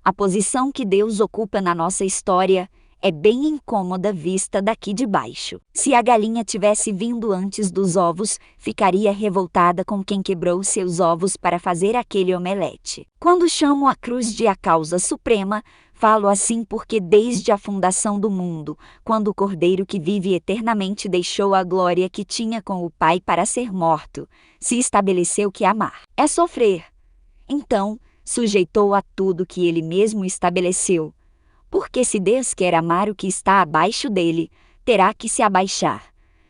A posição que Deus ocupa na nossa história é bem incômoda vista daqui de baixo. Se a galinha tivesse vindo antes dos ovos, ficaria revoltada com quem quebrou seus ovos para fazer aquele omelete. Quando chamo a cruz de a causa suprema, falo assim porque desde a fundação do mundo, quando o Cordeiro que vive eternamente deixou a glória que tinha com o Pai para ser morto, se estabeleceu que amar é sofrer. Então, sujeitou a tudo que ele mesmo estabeleceu. Porque se Deus quer amar o que está abaixo dele, terá que se abaixar.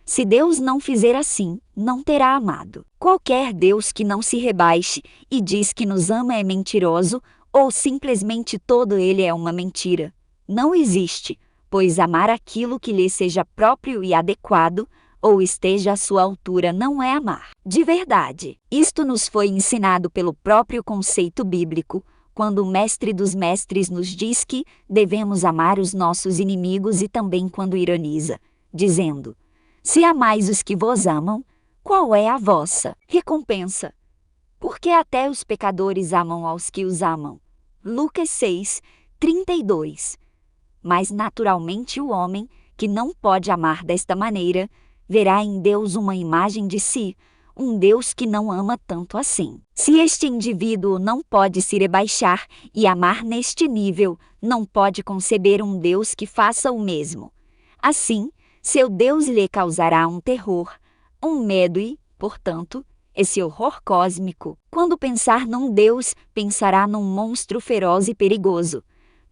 Se Deus não fizer assim, não terá amado. Qualquer Deus que não se rebaixe e diz que nos ama é mentiroso, ou simplesmente todo ele é uma mentira. Não existe, pois amar aquilo que lhe seja próprio e adequado, ou esteja à sua altura, não é amar de verdade. Isto nos foi ensinado pelo próprio conceito bíblico, quando o Mestre dos Mestres nos diz que devemos amar os nossos inimigos e também quando ironiza, dizendo: se amais os que vos amam, qual é a vossa recompensa? Porque até os pecadores amam aos que os amam. Lucas 6, 32. Mas naturalmente o homem, que não pode amar desta maneira, verá em Deus uma imagem de si, um Deus que não ama tanto assim. Se este indivíduo não pode se rebaixar e amar neste nível, não pode conceber um Deus que faça o mesmo. Assim, seu Deus lhe causará um terror, um medo e, portanto, esse horror cósmico. Quando pensar num Deus, pensará num monstro feroz e perigoso.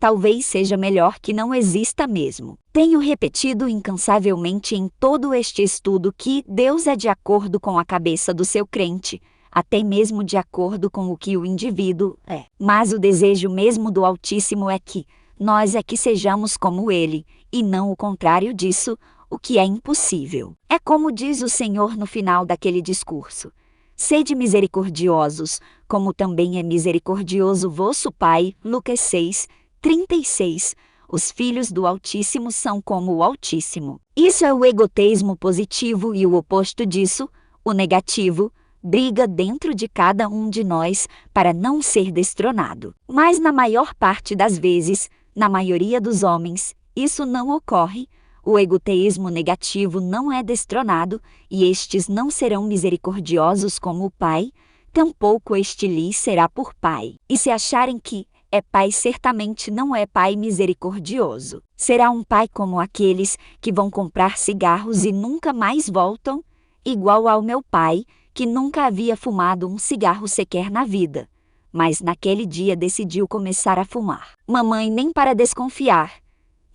Talvez seja melhor que não exista mesmo. Tenho repetido incansavelmente em todo este estudo que Deus é de acordo com a cabeça do seu crente, até mesmo de acordo com o que o indivíduo é. Mas o desejo mesmo do Altíssimo é que nós é que sejamos como Ele, e não o contrário disso, o que é impossível. É como diz o Senhor no final daquele discurso: sede misericordiosos, como também é misericordioso vosso Pai. Lucas 6, 36. Os filhos do Altíssimo são como o Altíssimo. Isso é o egoteísmo positivo e o oposto disso, o negativo, briga dentro de cada um de nós para não ser destronado. Mas na maior parte das vezes, na maioria dos homens, isso não ocorre. O egoteísmo negativo não é destronado e estes não serão misericordiosos como o Pai, tampouco este lhes será por Pai. E se acharem que é pai, certamente não é pai misericordioso. Será um pai como aqueles que vão comprar cigarros e nunca mais voltam, igual ao meu pai, que nunca havia fumado um cigarro sequer na vida, mas naquele dia decidiu começar a fumar. Mamãe, nem para desconfiar.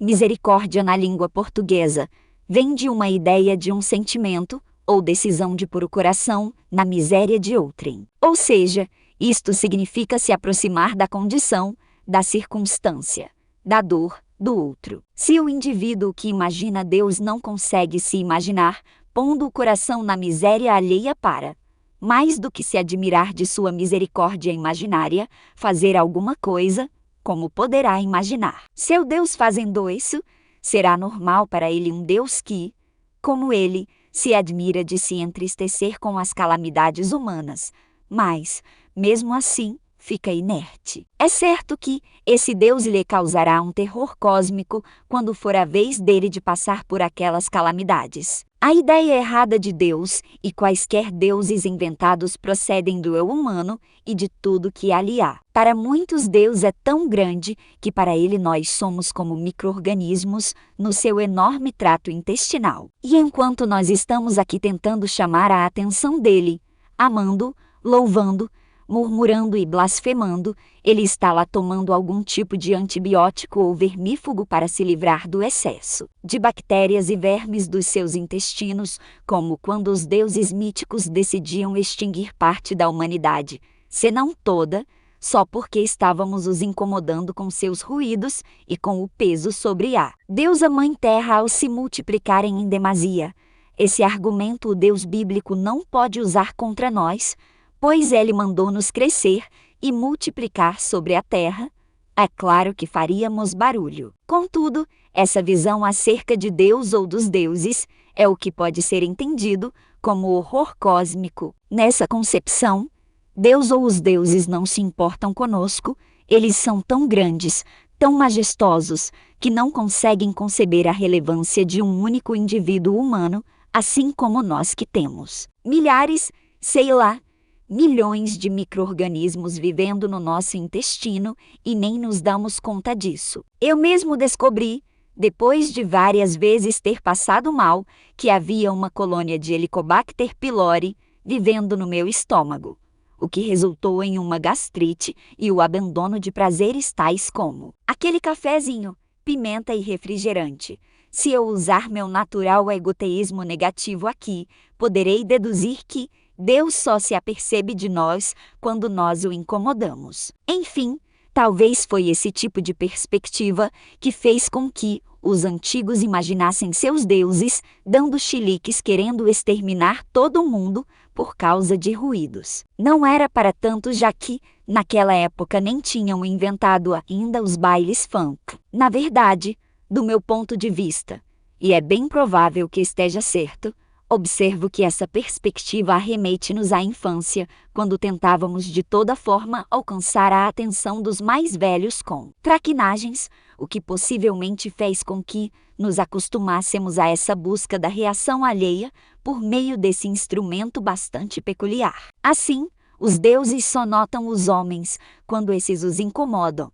Misericórdia na língua portuguesa vem de uma ideia de um sentimento ou decisão de pôr o coração na miséria de outrem. Ou seja, isto significa se aproximar da condição, da circunstância, da dor do outro. Se o indivíduo que imagina Deus não consegue se imaginar, pondo o coração na miséria alheia para, mais do que se admirar de sua misericórdia imaginária, fazer alguma coisa, como poderá imaginar? Seu Deus fazendo isso, será normal para ele um Deus que, como ele, se admira de se entristecer com as calamidades humanas, mas, mesmo assim, fica inerte. É certo que esse Deus lhe causará um terror cósmico quando for a vez dele de passar por aquelas calamidades. A ideia errada de Deus e quaisquer deuses inventados procedem do eu humano e de tudo que ali há. Para muitos, Deus é tão grande que para ele nós somos como micro-organismos no seu enorme trato intestinal. E enquanto nós estamos aqui tentando chamar a atenção dele, amando, louvando, murmurando e blasfemando, ele está lá tomando algum tipo de antibiótico ou vermífugo para se livrar do excesso de bactérias e vermes dos seus intestinos, como quando os deuses míticos decidiam extinguir parte da humanidade, se não toda, só porque estávamos os incomodando com seus ruídos e com o peso sobre a deusa Mãe Terra ao se multiplicarem em demasia. Esse argumento o Deus bíblico não pode usar contra nós, pois ele mandou-nos crescer e multiplicar sobre a terra. É claro que faríamos barulho. Contudo, essa visão acerca de Deus ou dos deuses é o que pode ser entendido como horror cósmico. Nessa concepção, Deus ou os deuses não se importam conosco, eles são tão grandes, tão majestosos, que não conseguem conceber a relevância de um único indivíduo humano, assim como nós que temos milhares, sei lá, milhões de micro-organismos vivendo no nosso intestino e nem nos damos conta disso. Eu mesmo descobri, depois de várias vezes ter passado mal, que havia uma colônia de Helicobacter pylori vivendo no meu estômago, o que resultou em uma gastrite e o abandono de prazeres tais como aquele cafezinho pimenta e refrigerante. Se eu usar meu natural egoteísmo negativo aqui, poderei deduzir que Deus só se apercebe de nós quando nós o incomodamos. Enfim, talvez foi esse tipo de perspectiva que fez com que os antigos imaginassem seus deuses dando chiliques querendo exterminar todo mundo por causa de ruídos. Não era para tanto, já que, naquela época, nem tinham inventado ainda os bailes funk. Na verdade, do meu ponto de vista, e é bem provável que esteja certo, observo que essa perspectiva arremete-nos à infância, quando tentávamos de toda forma alcançar a atenção dos mais velhos com traquinagens, o que possivelmente fez com que nos acostumássemos a essa busca da reação alheia por meio desse instrumento bastante peculiar. Assim, os deuses só notam os homens quando esses os incomodam.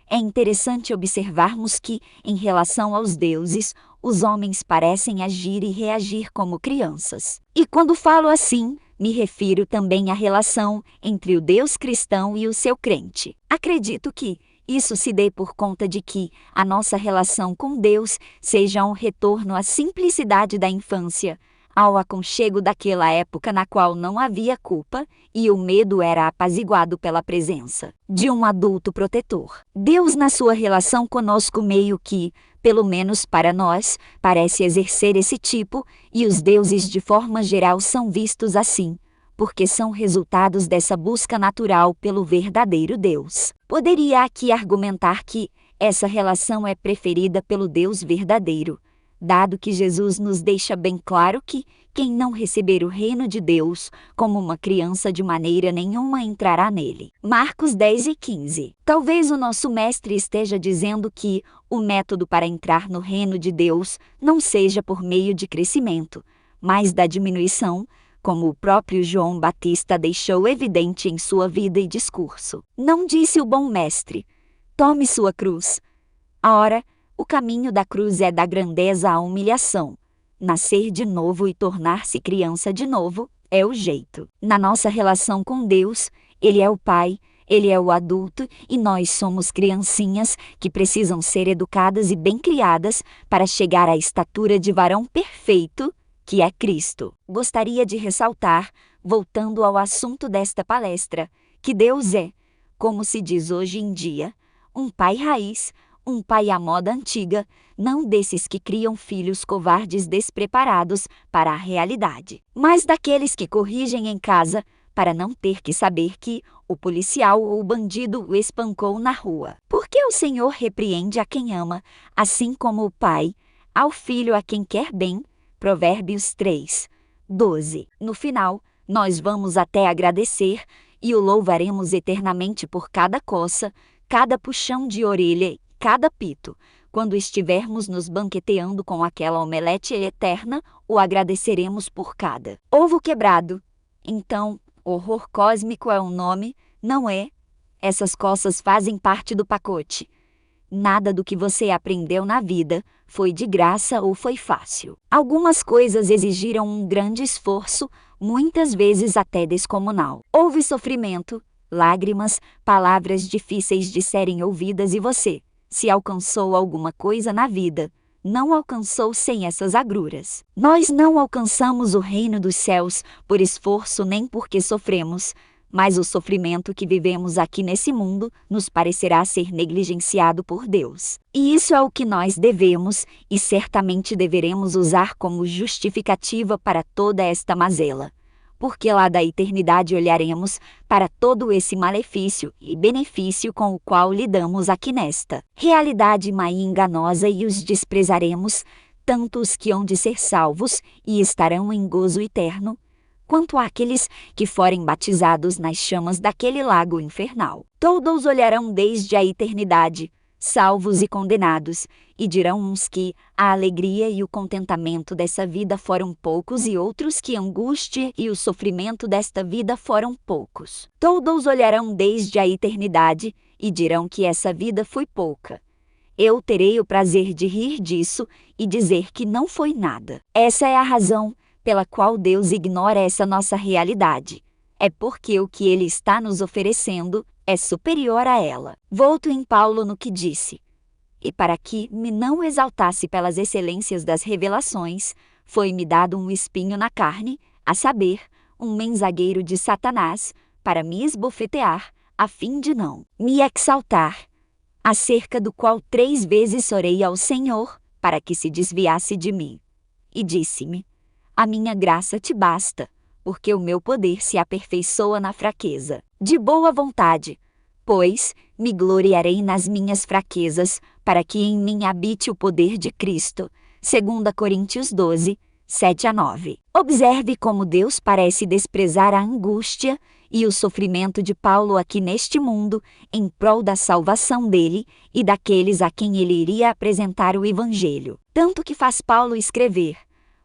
É interessante observarmos que, em relação aos deuses, os homens parecem agir e reagir como crianças. E quando falo assim, me refiro também à relação entre o Deus cristão e o seu crente. Acredito que isso se dê por conta de que a nossa relação com Deus seja um retorno à simplicidade da infância, ao aconchego daquela época na qual não havia culpa e o medo era apaziguado pela presença de um adulto protetor. Deus, na sua relação conosco, meio que, pelo menos para nós, parece exercer esse tipo, e os deuses de forma geral são vistos assim, porque são resultados dessa busca natural pelo verdadeiro Deus. Poderia aqui argumentar que essa relação é preferida pelo Deus verdadeiro, dado que Jesus nos deixa bem claro que quem não receber o reino de Deus como uma criança de maneira nenhuma entrará nele. Marcos 10:15. Talvez o nosso mestre esteja dizendo que o método para entrar no reino de Deus não seja por meio de crescimento, mas da diminuição, como o próprio João Batista deixou evidente em sua vida e discurso. Não disse o bom mestre: tome sua cruz. Ora, o caminho da cruz é da grandeza à humilhação. Nascer de novo e tornar-se criança de novo é o jeito. Na nossa relação com Deus, Ele é o Pai, Ele é o adulto e nós somos criancinhas que precisam ser educadas e bem criadas para chegar à estatura de varão perfeito, que é Cristo. Gostaria de ressaltar, voltando ao assunto desta palestra, que Deus é, como se diz hoje em dia, um pai raiz, um pai à moda antiga, não desses que criam filhos covardes despreparados para a realidade, mas daqueles que corrigem em casa para não ter que saber que o policial ou o bandido o espancou na rua. Porque o Senhor repreende a quem ama, assim como o pai, ao filho a quem quer bem. Provérbios 3:12. No final, nós vamos até agradecer e o louvaremos eternamente por cada coça, cada puxão de orelha, cada pito. Quando estivermos nos banqueteando com aquela omelete eterna, o agradeceremos por cada ovo quebrado. Então, horror cósmico é um nome, não é? Essas coças fazem parte do pacote. Nada do que você aprendeu na vida foi de graça ou foi fácil. Algumas coisas exigiram um grande esforço, muitas vezes até descomunal. Houve sofrimento, lágrimas, palavras difíceis de serem ouvidas e você, se alcançou alguma coisa na vida, não alcançou sem essas agruras. Nós não alcançamos o reino dos céus por esforço nem porque sofremos, mas o sofrimento que vivemos aqui nesse mundo nos parecerá ser negligenciado por Deus. E isso é o que nós devemos e certamente deveremos usar como justificativa para toda esta mazela. Porque lá da eternidade olharemos para todo esse malefício e benefício com o qual lidamos aqui nesta realidade má e enganosa e os desprezaremos, tanto os que hão de ser salvos e estarão em gozo eterno, quanto àqueles que forem batizados nas chamas daquele lago infernal. Todos olharão desde a eternidade, salvos e condenados, e dirão uns que a alegria e o contentamento dessa vida foram poucos e outros que a angústia e o sofrimento desta vida foram poucos. Todos olharão desde a eternidade e dirão que essa vida foi pouca. Eu terei o prazer de rir disso e dizer que não foi nada. Essa é a razão pela qual Deus ignora essa nossa realidade. É porque o que Ele está nos oferecendo é superior a ela. Volto em Paulo no que disse: E para que me não exaltasse pelas excelências das revelações, foi-me dado um espinho na carne, a saber, um mensageiro de Satanás, para me esbofetear, a fim de não me exaltar, acerca do qual 3 vezes orei ao Senhor, para que se desviasse de mim. E disse-me: a minha graça te basta, porque o meu poder se aperfeiçoa na fraqueza. De boa vontade, pois, me gloriarei nas minhas fraquezas, para que em mim habite o poder de Cristo. 2 Coríntios 12, 7-9. Observe como Deus parece desprezar a angústia e o sofrimento de Paulo aqui neste mundo, em prol da salvação dele e daqueles a quem ele iria apresentar o Evangelho. Tanto que faz Paulo escrever: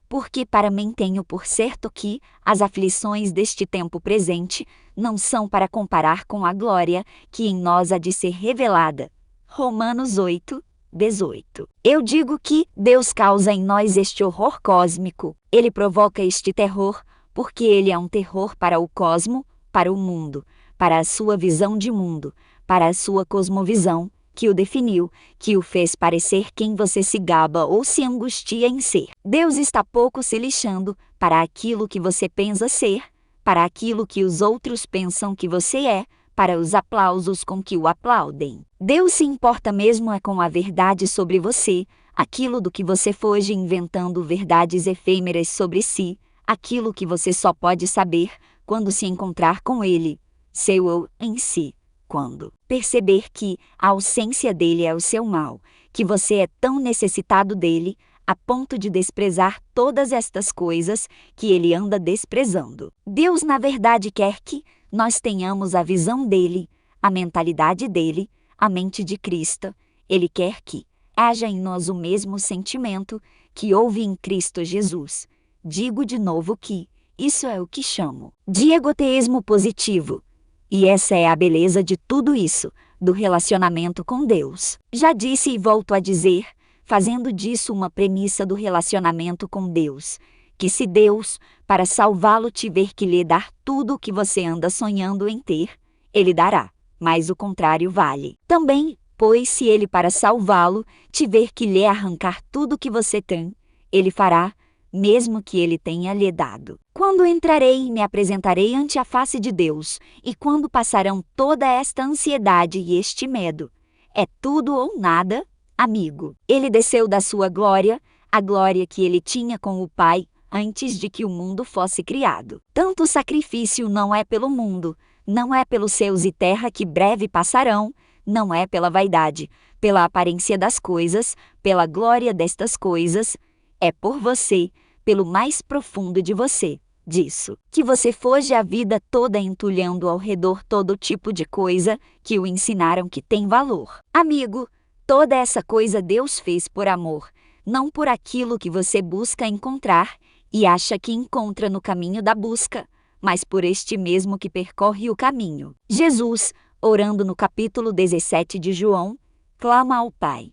porque para mim tenho por certo que as aflições deste tempo presente não são para comparar com a glória que em nós há de ser revelada. Romanos 8, 18. Eu digo que Deus causa em nós este horror cósmico. Ele provoca este terror porque ele é um terror para o cosmo, para o mundo, para a sua visão de mundo, para a sua cosmovisão, que o definiu, que o fez parecer quem você se gaba ou se angustia em ser. Deus está pouco se lixando para aquilo que você pensa ser, para aquilo que os outros pensam que você é, para os aplausos com que o aplaudem. Deus se importa mesmo é com a verdade sobre você, aquilo do que você foge inventando verdades efêmeras sobre si, aquilo que você só pode saber quando se encontrar com Ele, seu eu em si. Quando perceber que a ausência dele é o seu mal, que você é tão necessitado dele, a ponto de desprezar todas estas coisas que ele anda desprezando. Deus, na verdade, quer que nós tenhamos a visão dele, a mentalidade dele, a mente de Cristo. Ele quer que haja em nós o mesmo sentimento que houve em Cristo Jesus. Digo de novo que isso é o que chamo de egoteísmo positivo. E essa é a beleza de tudo isso, do relacionamento com Deus. Já disse e volto a dizer, fazendo disso uma premissa do relacionamento com Deus, que se Deus, para salvá-lo, tiver que lhe dar tudo o que você anda sonhando em ter, Ele dará, mas o contrário vale. Também, pois se Ele, para salvá-lo, tiver que lhe arrancar tudo o que você tem, Ele fará, mesmo que Ele tenha lhe dado. Quando entrarei e me apresentarei ante a face de Deus, e quando passarão toda esta ansiedade e este medo? É tudo ou nada, amigo. Ele desceu da sua glória, a glória que ele tinha com o Pai, antes de que o mundo fosse criado. Tanto sacrifício não é pelo mundo, não é pelos céus e terra que breve passarão, não é pela vaidade, pela aparência das coisas, pela glória destas coisas, é por você, pelo mais profundo de você, disso, que você foge a vida toda entulhando ao redor todo tipo de coisa que o ensinaram que tem valor. Amigo, toda essa coisa Deus fez por amor, não por aquilo que você busca encontrar e acha que encontra no caminho da busca, mas por este mesmo que percorre o caminho. Jesus, orando no capítulo 17 de João, clama ao Pai: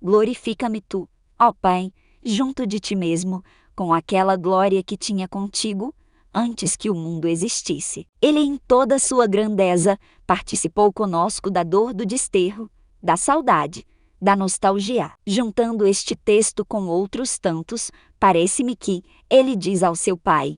glorifica-me tu, ó Pai, junto de ti mesmo, com aquela glória que tinha contigo antes que o mundo existisse. Ele, em toda a sua grandeza, participou conosco da dor do desterro, da saudade, da nostalgia. Juntando este texto com outros tantos, parece-me que ele diz ao seu Pai: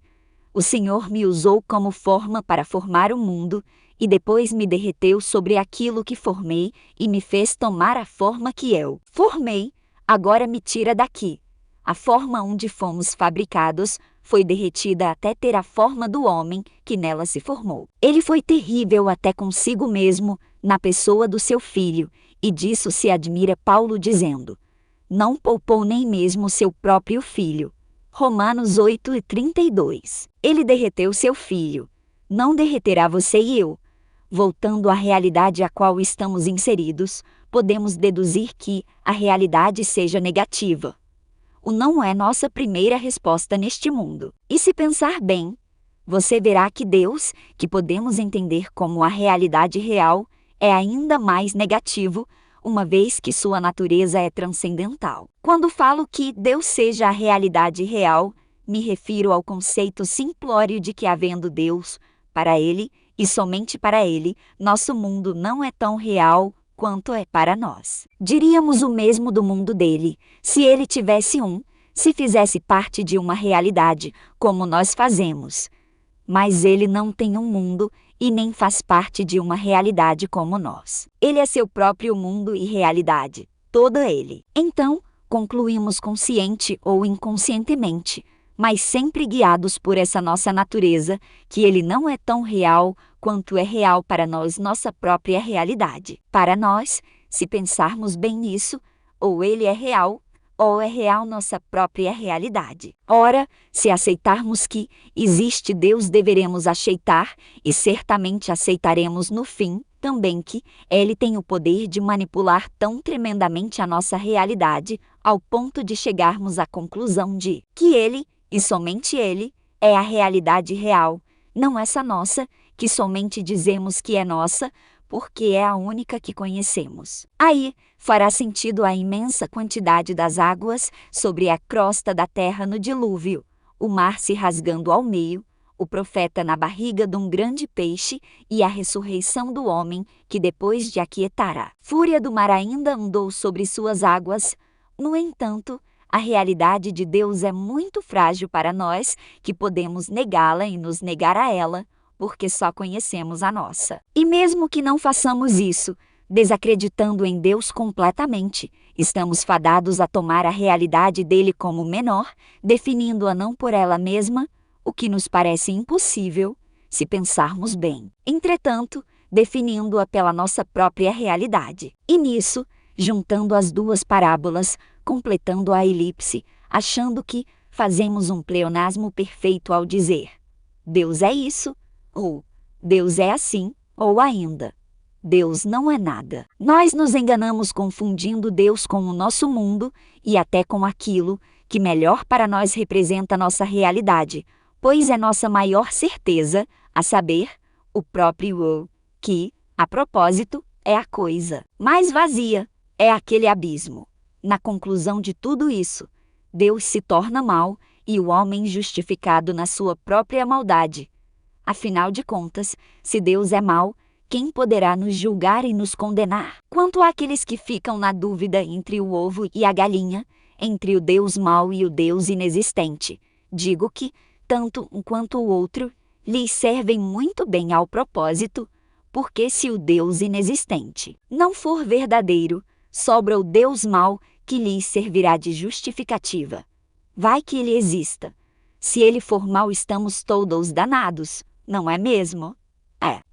o Senhor me usou como forma para formar o mundo, e depois me derreteu sobre aquilo que formei e me fez tomar a forma que eu formei. Agora me tira daqui. A forma onde fomos fabricados foi derretida até ter a forma do homem que nela se formou. Ele foi terrível até consigo mesmo, na pessoa do seu filho, e disso se admira Paulo dizendo: não poupou nem mesmo seu próprio filho. Romanos 8:32. Ele derreteu seu filho. Não derreterá você e eu. Voltando à realidade a qual estamos inseridos, podemos deduzir que a realidade seja negativa. O não é nossa primeira resposta neste mundo. E se pensar bem, você verá que Deus, que podemos entender como a realidade real, é ainda mais negativo, uma vez que sua natureza é transcendental. Quando falo que Deus seja a realidade real, me refiro ao conceito simplório de que, havendo Deus, para Ele, e somente para Ele, nosso mundo não é tão real quanto é para nós. Diríamos o mesmo do mundo dele, se ele tivesse se fizesse parte de uma realidade, como nós fazemos. Mas ele não tem um mundo e nem faz parte de uma realidade como nós. Ele é seu próprio mundo e realidade, todo ele. Então, concluímos consciente ou inconscientemente, mas sempre guiados por essa nossa natureza, que ele não é tão real quanto é real para nós nossa própria realidade. Para nós, se pensarmos bem nisso, ou ele é real, ou é real nossa própria realidade. Ora, se aceitarmos que existe Deus, deveremos aceitar, e certamente aceitaremos no fim, também que ele tem o poder de manipular tão tremendamente a nossa realidade, ao ponto de chegarmos à conclusão de que ele, e somente ele, é a realidade real, não essa nossa, que somente dizemos que é nossa, porque é a única que conhecemos. Aí, fará sentido a imensa quantidade das águas sobre a crosta da terra no dilúvio, o mar se rasgando ao meio, o profeta na barriga de um grande peixe e a ressurreição do homem, que depois de aquietar a fúria do mar ainda andou sobre suas águas. No entanto, a realidade de Deus é muito frágil para nós, que podemos negá-la e nos negar a ela, porque só conhecemos a nossa. E mesmo que não façamos isso, desacreditando em Deus completamente, estamos fadados a tomar a realidade dele como menor, definindo-a não por ela mesma, o que nos parece impossível, se pensarmos bem. Entretanto, definindo-a pela nossa própria realidade. E nisso, juntando as duas parábolas, completando a elipse, achando que fazemos um pleonasmo perfeito ao dizer: Deus é isso, ou Deus é assim, ou ainda, Deus não é nada. Nós nos enganamos confundindo Deus com o nosso mundo e até com aquilo que melhor para nós representa nossa realidade, pois é nossa maior certeza, a saber, o próprio eu, que, a propósito, é a coisa mais vazia, é aquele abismo. Na conclusão de tudo isso, Deus se torna mau e o homem justificado na sua própria maldade. Afinal de contas, se Deus é mau, quem poderá nos julgar e nos condenar? Quanto àqueles que ficam na dúvida entre o ovo e a galinha, entre o Deus mau e o Deus inexistente, digo que, tanto um quanto o outro, lhes servem muito bem ao propósito, porque se o Deus inexistente não for verdadeiro, sobra o Deus mau que lhes servirá de justificativa. Vai que ele exista. Se ele for mau, estamos todos danados, não é mesmo?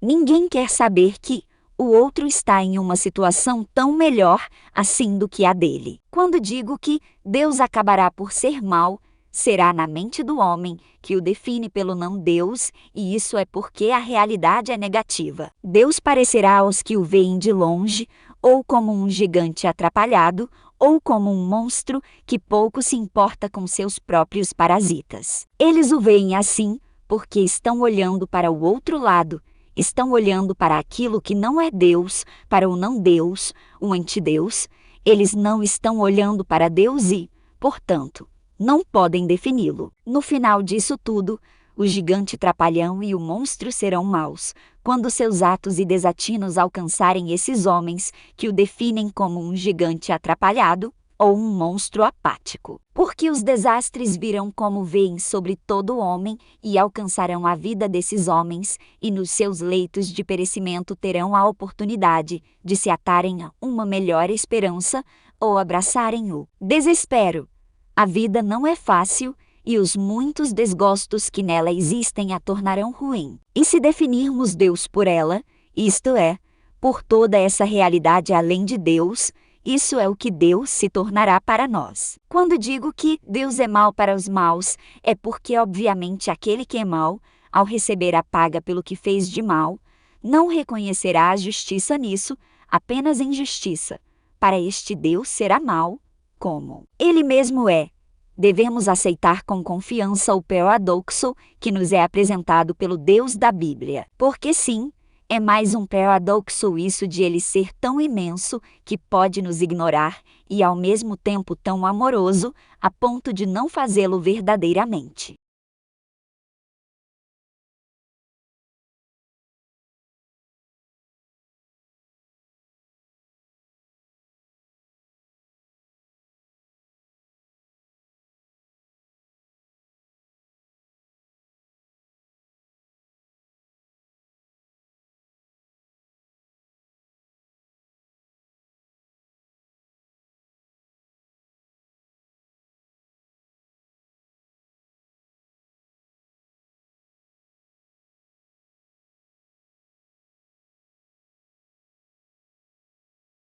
Ninguém quer saber que o outro está em uma situação tão melhor assim do que a dele. Quando digo que Deus acabará por ser mau, será na mente do homem, que o define pelo não Deus, e isso é porque a realidade é negativa. Deus parecerá aos que o veem de longe, ou como um gigante atrapalhado, ou como um monstro que pouco se importa com seus próprios parasitas. Eles o veem assim porque estão olhando para o outro lado, estão olhando para aquilo que não é Deus, para o não Deus, o antideus. Eles não estão olhando para Deus e, portanto, não podem defini-lo. No final disso tudo, o gigante trapalhão e o monstro serão maus, quando seus atos e desatinos alcançarem esses homens que o definem como um gigante atrapalhado ou um monstro apático. Porque os desastres virão como veem sobre todo homem e alcançarão a vida desses homens, e nos seus leitos de perecimento terão a oportunidade de se atarem a uma melhor esperança ou abraçarem o desespero. A vida não é fácil, e os muitos desgostos que nela existem a tornarão ruim. E se definirmos Deus por ela, isto é, por toda essa realidade além de Deus, isso é o que Deus se tornará para nós. Quando digo que Deus é mau para os maus, é porque obviamente aquele que é mau, ao receber a paga pelo que fez de mal, não reconhecerá a justiça nisso, apenas injustiça. Para este Deus será mau, como ele mesmo é. Devemos aceitar com confiança o paradoxo que nos é apresentado pelo Deus da Bíblia. Porque sim, é mais um paradoxo isso de ele ser tão imenso que pode nos ignorar e ao mesmo tempo tão amoroso, a ponto de não fazê-lo verdadeiramente.